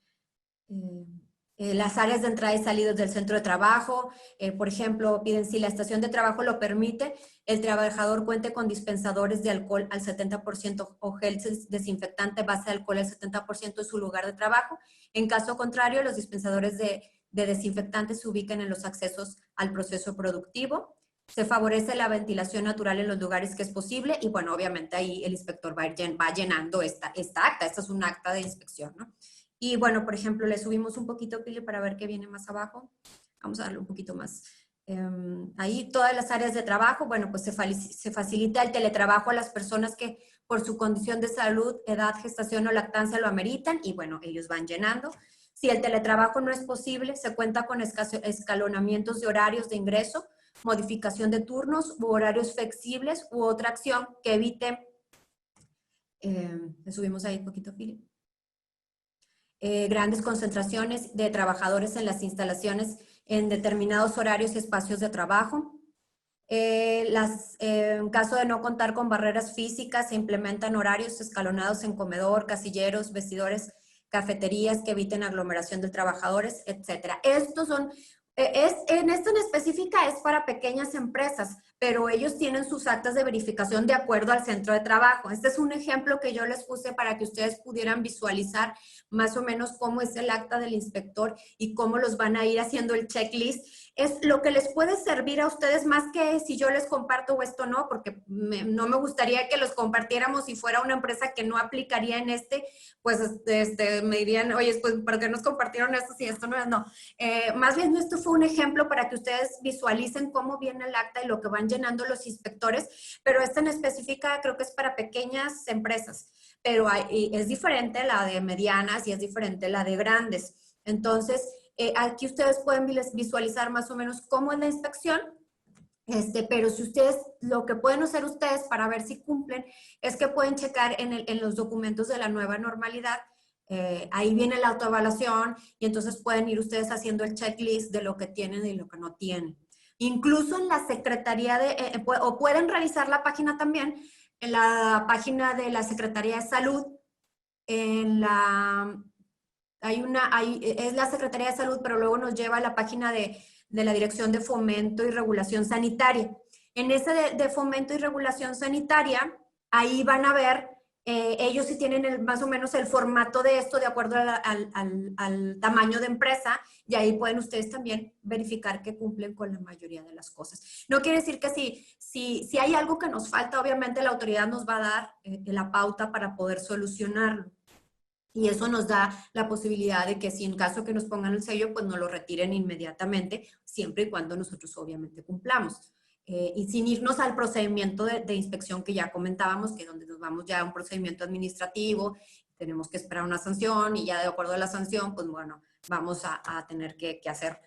las áreas de entrada y salida del centro de trabajo, por ejemplo, piden si la estación de trabajo lo permite, el trabajador cuente con dispensadores de alcohol al 70% o gel desinfectante base de alcohol al 70% en su lugar de trabajo. En caso contrario, los dispensadores de desinfectantes se ubican en los accesos al proceso productivo. Se favorece la ventilación natural en los lugares que es posible y bueno, obviamente ahí el inspector va llenando esta acta. Esta es un acta de inspección, ¿no? Y bueno, por ejemplo, le subimos un poquito, Pili, para ver qué viene más abajo. Vamos a darle un poquito más. Ahí todas las áreas de trabajo, bueno, pues se facilita el teletrabajo a las personas que por su condición de salud, edad, gestación o lactancia lo ameritan y bueno, ellos van llenando. Si el teletrabajo no es posible, se cuenta con escalonamientos de horarios de ingreso, modificación de turnos u horarios flexibles u otra acción que evite. Le subimos ahí un poquito, Pili. Grandes concentraciones de trabajadores en las instalaciones en determinados horarios y espacios de trabajo. En caso de no contar con barreras físicas, se implementan horarios escalonados en comedor, casilleros, vestidores, cafeterías que eviten aglomeración de trabajadores, etc. Estos son, en esto en específica es para pequeñas empresas, pero ellos tienen sus actas de verificación de acuerdo al centro de trabajo. Este es un ejemplo que yo les puse para que ustedes pudieran visualizar más o menos cómo es el acta del inspector y cómo los van a ir haciendo el checklist. Es lo que les puede servir a ustedes más que si yo les comparto o esto no, porque no me gustaría que los compartiéramos si fuera una empresa que no aplicaría en pues me dirían, oye, pues ¿para qué nos compartieron esto si esto no es? No, más bien esto fue un ejemplo para que ustedes visualicen cómo viene el acta y lo que van llenando los inspectores, pero esta en específica creo que es para pequeñas empresas, pero es diferente la de medianas y es diferente la de grandes. Entonces, aquí ustedes pueden visualizar más o menos cómo es la inspección, pero si ustedes, lo que pueden hacer ustedes para ver si cumplen, es que pueden checar en los documentos de la nueva normalidad, ahí viene la autoevaluación y entonces pueden ir ustedes haciendo el checklist de lo que tienen y lo que no tienen. Incluso en la Secretaría o pueden revisar la página también, en la página de la Secretaría de Salud, es la Secretaría de Salud, pero luego nos lleva a la página de la Dirección de Fomento y Regulación Sanitaria. En ese de Fomento y Regulación Sanitaria, ahí van a ver ellos sí tienen más o menos el formato de esto de acuerdo al tamaño de empresa, y ahí pueden ustedes también verificar que cumplen con la mayoría de las cosas. No quiere decir que si hay algo que nos falta, obviamente la autoridad nos va a dar la pauta para poder solucionarlo. Y eso nos da la posibilidad de que si en caso que nos pongan el sello, pues nos lo retiren inmediatamente, siempre y cuando nosotros obviamente cumplamos. Y sin irnos al procedimiento de inspección que ya comentábamos, que es donde nos vamos ya a un procedimiento administrativo, tenemos que esperar una sanción y ya de acuerdo a la sanción, pues bueno, vamos a tener que hacer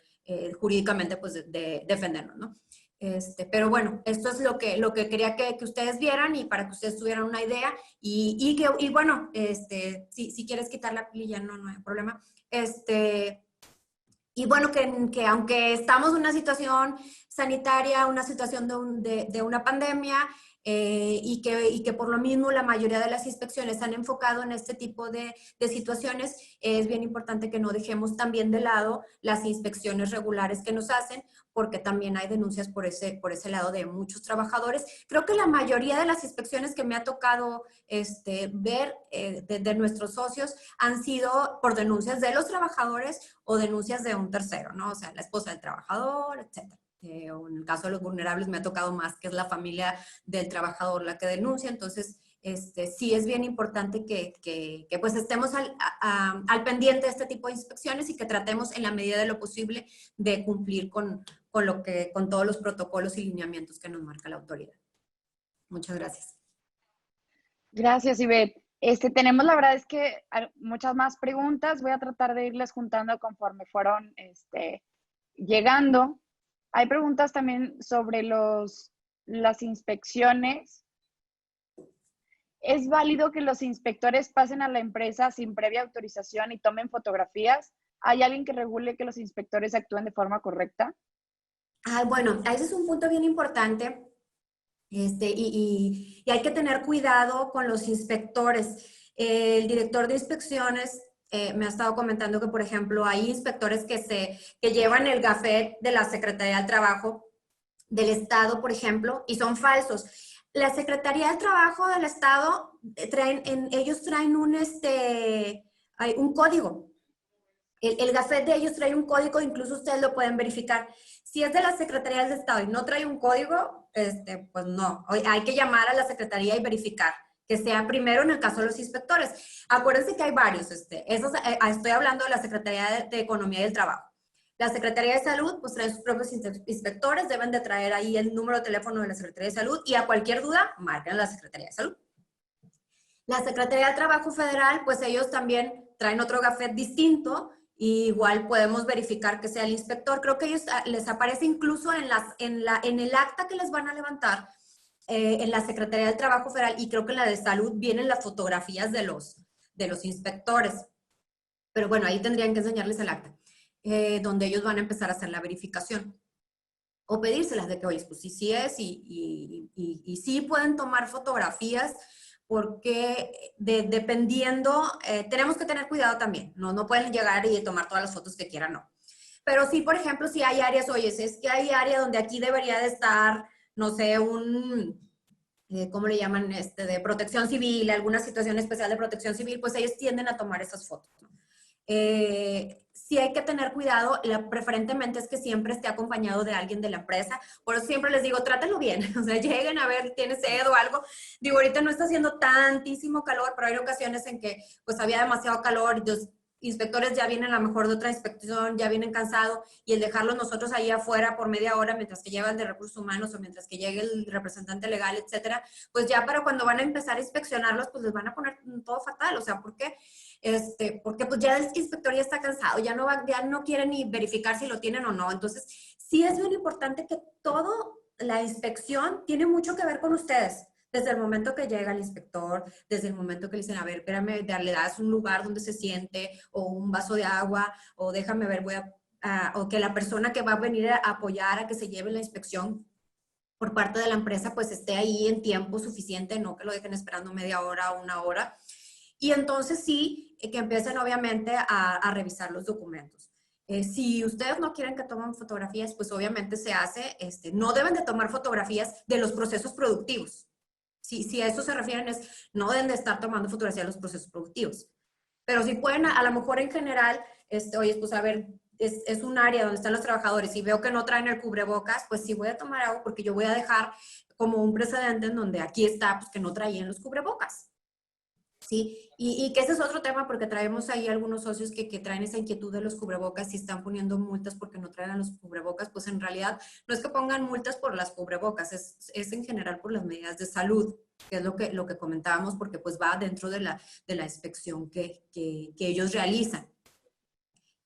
jurídicamente, pues de defendernos, ¿no? Pero bueno, esto es lo que quería que ustedes vieran y para que ustedes tuvieran una idea y bueno, si quieres quitar la pililla, no hay problema. Y bueno, que aunque estamos en una situación sanitaria, una situación de una pandemia, y que por lo mismo la mayoría de las inspecciones se han enfocado en este tipo de situaciones, es bien importante que no dejemos también de lado las inspecciones regulares que nos hacen, porque también hay denuncias por ese lado de muchos trabajadores. Creo que la mayoría de las inspecciones que me ha tocado ver de nuestros socios han sido por denuncias de los trabajadores o denuncias de un tercero, ¿no? O sea, la esposa del trabajador, etcétera. O en el caso de los vulnerables me ha tocado más que es la familia del trabajador la que denuncia. Entonces, sí es bien importante que pues estemos al pendiente de este tipo de inspecciones y que tratemos en la medida de lo posible de cumplir con todos los protocolos y lineamientos que nos marca la autoridad. Muchas gracias. Gracias, Ivette. Tenemos, la verdad es que muchas más preguntas. Voy a tratar de irles juntando conforme fueron llegando. Hay preguntas también sobre las inspecciones. ¿Es válido que los inspectores pasen a la empresa sin previa autorización y tomen fotografías? ¿Hay alguien que regule que los inspectores actúen de forma correcta? Bueno, ese es un punto bien importante. Y hay que tener cuidado con los inspectores. El director de inspecciones me ha estado comentando que, por ejemplo, hay inspectores que llevan el gafet de la Secretaría del Trabajo del Estado, por ejemplo, y son falsos. La Secretaría del Trabajo del Estado, ellos traen un código. El gafet de ellos trae un código, incluso ustedes lo pueden verificar. Si es de la Secretaría del Estado y no trae un código, pues no. Hay que llamar a la Secretaría y verificar que sea primero en el caso de los inspectores. Acuérdense que hay varios. Estoy hablando de la Secretaría de Economía y del Trabajo. La Secretaría de Salud, pues trae sus propios inspectores, deben de traer ahí el número de teléfono de la Secretaría de Salud y a cualquier duda, marquen a la Secretaría de Salud. La Secretaría del Trabajo Federal, pues ellos también traen otro gafet distinto, y igual podemos verificar que sea el inspector. Creo que ellos les aparece incluso en el acta que les van a levantar en la Secretaría del Trabajo Federal, y creo que en la de Salud vienen las fotografías de los inspectores. Pero bueno, ahí tendrían que enseñarles el acta, donde ellos van a empezar a hacer la verificación. O pedírselas de que, oye, pues sí es, y sí pueden tomar fotografías, porque dependiendo, tenemos que tener cuidado también, no pueden llegar y tomar todas las fotos que quieran, no. Pero sí, por ejemplo, si hay áreas, oye, es que hay área donde aquí debería de estar, no sé, ¿cómo le llaman? De protección civil, alguna situación especial de protección civil, pues ellos tienden a tomar esas fotos, ¿no? Sí hay que tener cuidado, preferentemente es que siempre esté acompañado de alguien de la empresa. Por eso siempre les digo, trátenlo bien, o sea, lleguen a ver, tiene sed o algo. Digo, ahorita no está haciendo tantísimo calor, pero hay ocasiones en que pues había demasiado calor y los inspectores ya vienen a lo mejor de otra inspección, ya vienen cansados, y el dejarlos nosotros ahí afuera por media hora mientras que llega el de recursos humanos o mientras que llegue el representante legal, etcétera, pues ya para cuando van a empezar a inspeccionarlos, pues les van a poner todo fatal. O sea, ¿por qué? Porque pues ya el inspector ya está cansado, ya no quiere ni verificar si lo tienen o no. Entonces, sí es bien importante que la inspección tiene mucho que ver con ustedes. Desde el momento que llega el inspector, desde el momento que le dicen, a ver, espérame, le das un lugar donde se siente, o un vaso de agua, o déjame ver, o que la persona que va a venir a apoyar a que se lleve la inspección por parte de la empresa, pues esté ahí en tiempo suficiente, no que lo dejen esperando media hora o una hora. Y entonces sí, que empiecen obviamente a revisar los documentos. Si ustedes no quieren que tomen fotografías, pues obviamente se hace, no deben de tomar fotografías de los procesos productivos. si a eso se refieren es, no deben de estar tomando fotografía de los procesos productivos. Pero si pueden, a lo mejor en general, oye, pues a ver, es un área donde están los trabajadores y veo que no traen el cubrebocas, pues sí voy a tomar algo porque yo voy a dejar como un precedente en donde aquí está, pues que no traían los cubrebocas. ¿Sí? Y que ese es otro tema porque traemos ahí algunos socios que traen esa inquietud de los cubrebocas y están poniendo multas porque no traen los cubrebocas, pues en realidad no es que pongan multas por las cubrebocas, es en general por las medidas de salud, que es lo que comentábamos, porque pues va dentro de la inspección que ellos realizan.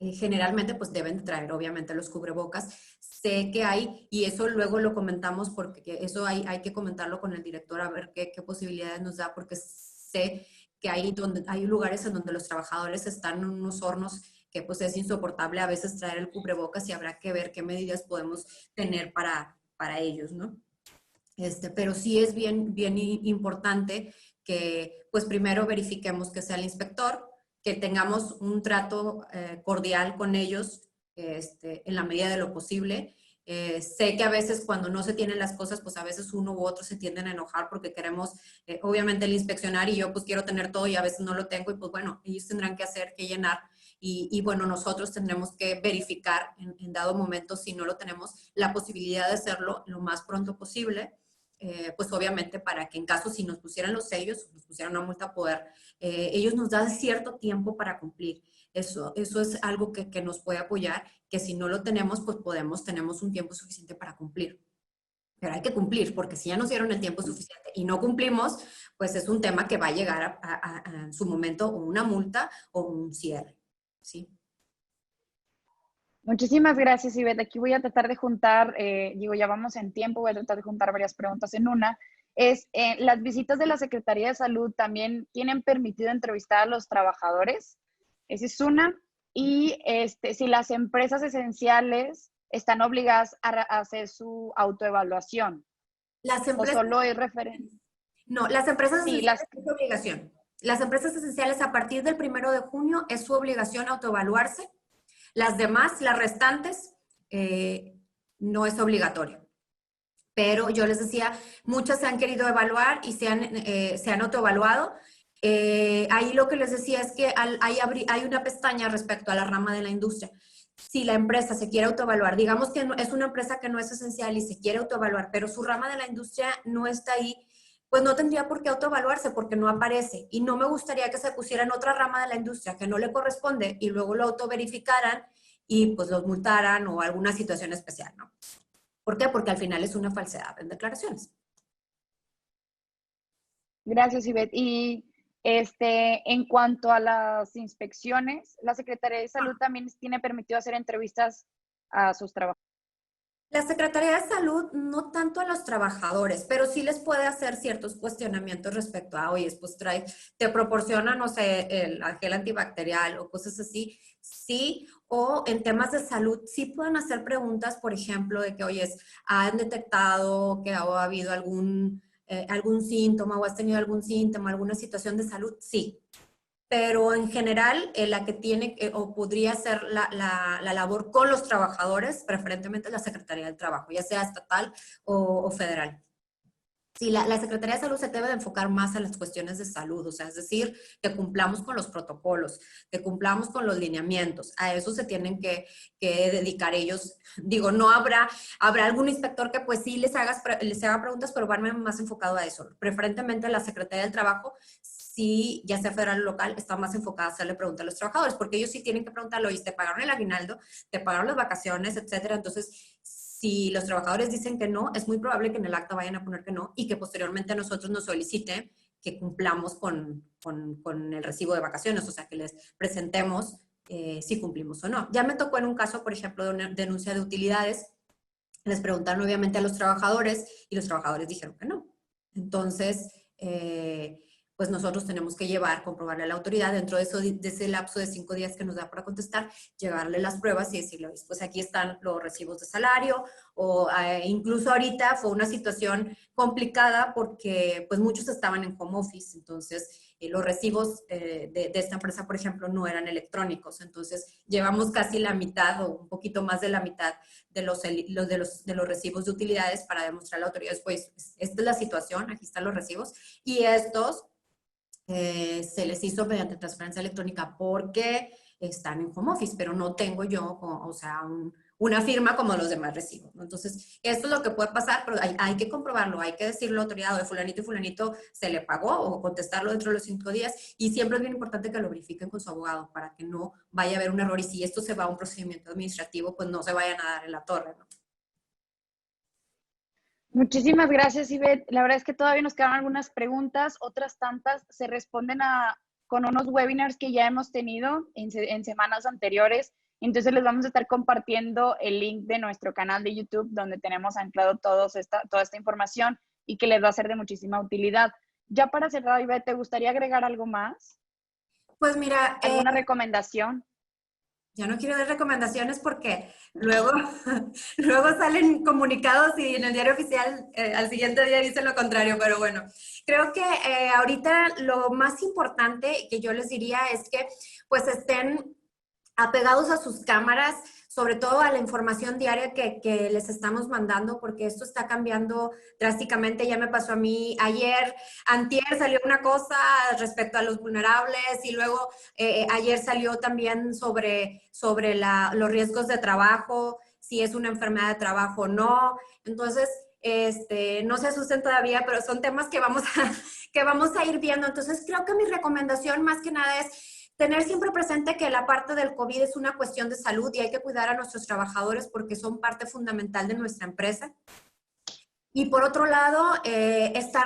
Generalmente pues deben de traer obviamente los cubrebocas. Sé que hay, y eso luego lo comentamos porque eso hay que comentarlo con el director a ver qué posibilidades nos da, porque sé que hay lugares en donde los trabajadores están en unos hornos que pues es insoportable a veces traer el cubrebocas y habrá que ver qué medidas podemos tener para ellos, ¿no? Pero sí es bien importante que pues primero verifiquemos que sea el inspector, que tengamos un trato cordial con ellos en la medida de lo posible. Sé que a veces cuando no se tienen las cosas, pues a veces uno u otro se tienden a enojar porque queremos, obviamente, el inspeccionar y yo pues quiero tener todo y a veces no lo tengo y pues bueno, ellos tendrán que hacer, que llenar y bueno, nosotros tendremos que verificar en dado momento si no lo tenemos, la posibilidad de hacerlo lo más pronto posible. Pues obviamente para que en caso si nos pusieran los sellos, nos pusieran una multa, poder, ellos nos dan cierto tiempo para cumplir. Eso es algo que nos puede apoyar, que si no lo tenemos, pues tenemos un tiempo suficiente para cumplir. Pero hay que cumplir, porque si ya nos dieron el tiempo suficiente y no cumplimos, pues es un tema que va a llegar a su momento o una multa o un cierre, ¿sí? Muchísimas gracias, Ivette. Aquí voy a tratar de juntar, ya vamos en tiempo, voy a tratar de juntar varias preguntas en una. ¿Las visitas de la Secretaría de Salud también tienen permitido entrevistar a los trabajadores? Esa es una. Y si las empresas esenciales están obligadas a hacer su autoevaluación. Las empresas, ¿O solo es referente? no, las empresas Sí, esenciales es su obligación. Las empresas esenciales a partir del 1 de junio es su obligación autoevaluarse. Las demás, las restantes, no es obligatorio. Pero yo les decía, muchas se han querido evaluar y se han autoevaluado. Ahí lo que les decía es que hay una pestaña respecto a la rama de la industria. Si la empresa se quiere autoevaluar, digamos que es una empresa que no es esencial y se quiere autoevaluar, pero su rama de la industria no está ahí, pues no tendría por qué autoevaluarse porque no aparece. Y no me gustaría que se pusiera en otra rama de la industria que no le corresponde y luego lo autoverificaran y pues los multaran o alguna situación especial, ¿no? ¿Por qué? Porque al final es una falsedad en declaraciones. Gracias, Ivette. Y en cuanto a las inspecciones, la Secretaría de Salud también tiene permitido hacer entrevistas a sus trabajadores. La Secretaría de Salud no tanto a los trabajadores, pero sí les puede hacer ciertos cuestionamientos respecto a, oye, pues te proporciona, no sé, el gel antibacterial o cosas así, sí, o en temas de salud sí pueden hacer preguntas, por ejemplo, de que, oye, ¿han detectado que ha habido algún síntoma o has tenido algún síntoma, alguna situación de salud? Sí. Pero en general la que tiene o podría ser la labor con los trabajadores, preferentemente la Secretaría del Trabajo, ya sea estatal o federal. Sí, la Secretaría de Salud se debe de enfocar más a las cuestiones de salud, o sea, es decir, que cumplamos con los protocolos, que cumplamos con los lineamientos, a eso se tienen que dedicar ellos. Digo, no habrá algún inspector que pues sí les haga preguntas, pero van más enfocado a eso. Preferentemente la Secretaría del Trabajo, sí, ya sea federal o local, está más enfocada a hacerle preguntas a los trabajadores, porque ellos sí tienen que preguntarle, oye, ¿te pagaron el aguinaldo? ¿Te pagaron las vacaciones? Etcétera. Entonces, si los trabajadores dicen que no, es muy probable que en el acta vayan a poner que no y que posteriormente a nosotros nos soliciten que cumplamos con el recibo de vacaciones, o sea, que les presentemos si cumplimos o no. Ya me tocó en un caso, por ejemplo, de una denuncia de utilidades, les preguntaron obviamente a los trabajadores y los trabajadores dijeron que no. Entonces, pues nosotros tenemos que comprobarle a la autoridad dentro de ese lapso de 5 días que nos da para contestar, llevarle las pruebas y decirle, pues aquí están los recibos de salario, o incluso ahorita fue una situación complicada porque pues muchos estaban en home office, entonces los recibos de esta empresa, por ejemplo, no eran electrónicos. Entonces, llevamos casi la mitad o un poquito más de la mitad de los recibos de utilidades para demostrar a la autoridad, pues, esta es la situación, aquí están los recibos, y estos se les hizo mediante transferencia electrónica porque están en home office, pero no tengo yo, o sea, una firma como los demás recibos, ¿no? Entonces, esto es lo que puede pasar, pero hay que comprobarlo, hay que decirlo a la autoridad, de fulanito y fulanito se le pagó, o contestarlo dentro de los 5 días, y siempre es bien importante que lo verifiquen con su abogado para que no vaya a haber un error, y si esto se va a un procedimiento administrativo, pues no se vayan a dar en la torre, ¿no? Muchísimas gracias, Ivette. La verdad es que todavía nos quedan algunas preguntas, otras tantas se responden con unos webinars que ya hemos tenido en semanas anteriores. Entonces les vamos a estar compartiendo el link de nuestro canal de YouTube donde tenemos anclado toda esta información y que les va a ser de muchísima utilidad. Ya para cerrar, Ivette, ¿te gustaría agregar algo más? Pues mira, ¿Alguna recomendación? ya no quiero dar recomendaciones porque luego, luego salen comunicados y en el diario oficial al siguiente día dicen lo contrario, pero bueno, creo que ahorita lo más importante que yo les diría es que pues estén apegados a sus cámaras, sobre todo a la información diaria que les estamos mandando, porque esto está cambiando drásticamente. Ya me pasó a mí ayer, antier salió una cosa respecto a los vulnerables y luego ayer salió también sobre los riesgos de trabajo, si es una enfermedad de trabajo o no. Entonces, no se asusten todavía, pero son temas que vamos a ir viendo. Entonces, creo que mi recomendación más que nada es tener siempre presente que la parte del COVID es una cuestión de salud y hay que cuidar a nuestros trabajadores porque son parte fundamental de nuestra empresa. Y por otro lado,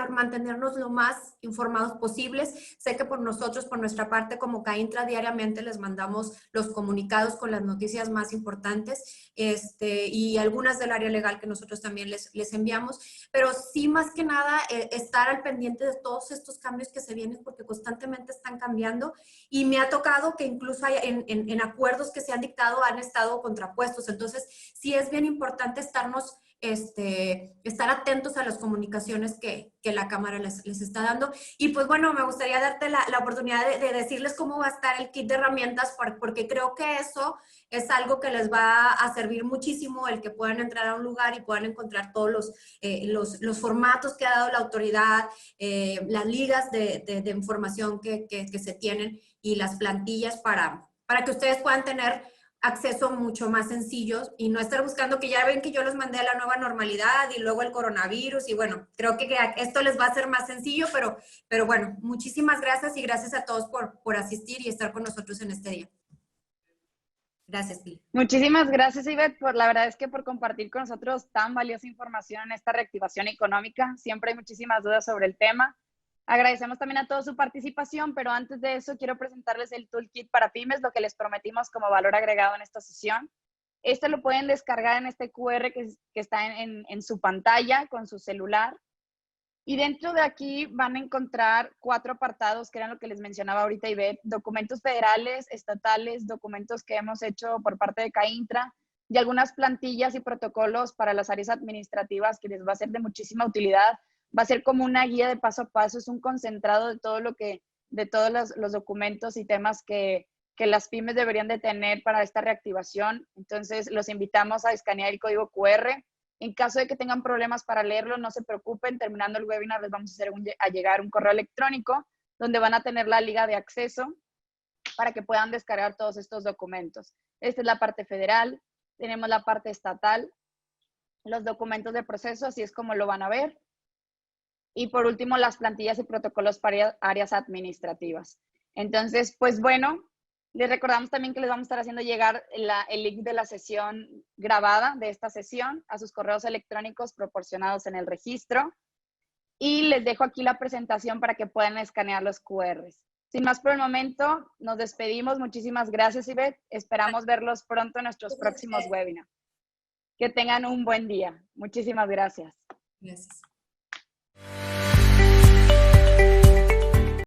mantenernos lo más informados posibles. Sé que por nosotros, por nuestra parte, como CAINTRA, diariamente les mandamos los comunicados con las noticias más importantes y algunas del área legal que nosotros también les enviamos. Pero sí, más que nada, estar al pendiente de todos estos cambios que se vienen porque constantemente están cambiando. Y me ha tocado que incluso en acuerdos que se han dictado han estado contrapuestos. Entonces, sí es bien importante estar atentos a las comunicaciones que la Cámara les está dando. Y pues bueno, me gustaría darte la oportunidad de decirles cómo va a estar el kit de herramientas, porque creo que eso es algo que les va a servir muchísimo, el que puedan entrar a un lugar y puedan encontrar todos los formatos que ha dado la autoridad, las ligas de información que se tienen y las plantillas para que ustedes puedan tener acceso mucho más sencillos y no estar buscando, que ya ven que yo los mandé a la nueva normalidad y luego el coronavirus y bueno, creo que esto les va a ser más sencillo, pero bueno, muchísimas gracias y gracias a todos por asistir y estar con nosotros en este día. Gracias, Pili. Muchísimas gracias, Ivette, la verdad es que por compartir con nosotros tan valiosa información en esta reactivación económica. Siempre hay muchísimas dudas sobre el tema. Agradecemos también a toda su participación, pero antes de eso quiero presentarles el Toolkit para Pymes, lo que les prometimos como valor agregado en esta sesión. Este lo pueden descargar en este QR que está en su pantalla con su celular. Y dentro de aquí van a encontrar 4 apartados, que eran lo que les mencionaba ahorita Ivette: documentos federales, estatales, documentos que hemos hecho por parte de CAINTRA y algunas plantillas y protocolos para las áreas administrativas que les va a ser de muchísima utilidad. Va a ser como una guía de paso a paso, es un concentrado de todo de todos los documentos y temas que las pymes deberían de tener para esta reactivación. Entonces, los invitamos a escanear el código QR. En caso de que tengan problemas para leerlo, no se preocupen. Terminando el webinar, les vamos a hacer llegar un correo electrónico donde van a tener la liga de acceso para que puedan descargar todos estos documentos. Esta es la parte federal. Tenemos la parte estatal, los documentos de proceso, así es como lo van a ver. Y por último, las plantillas y protocolos para áreas administrativas. Entonces, pues bueno, les recordamos también que les vamos a estar haciendo llegar el link de la sesión grabada de esta sesión a sus correos electrónicos proporcionados en el registro. Y les dejo aquí la presentación para que puedan escanear los QRs. Sin más por el momento, nos despedimos. Muchísimas gracias, Ivette. Esperamos verlos pronto en nuestros próximos webinars. Que tengan un buen día. Muchísimas gracias. Gracias.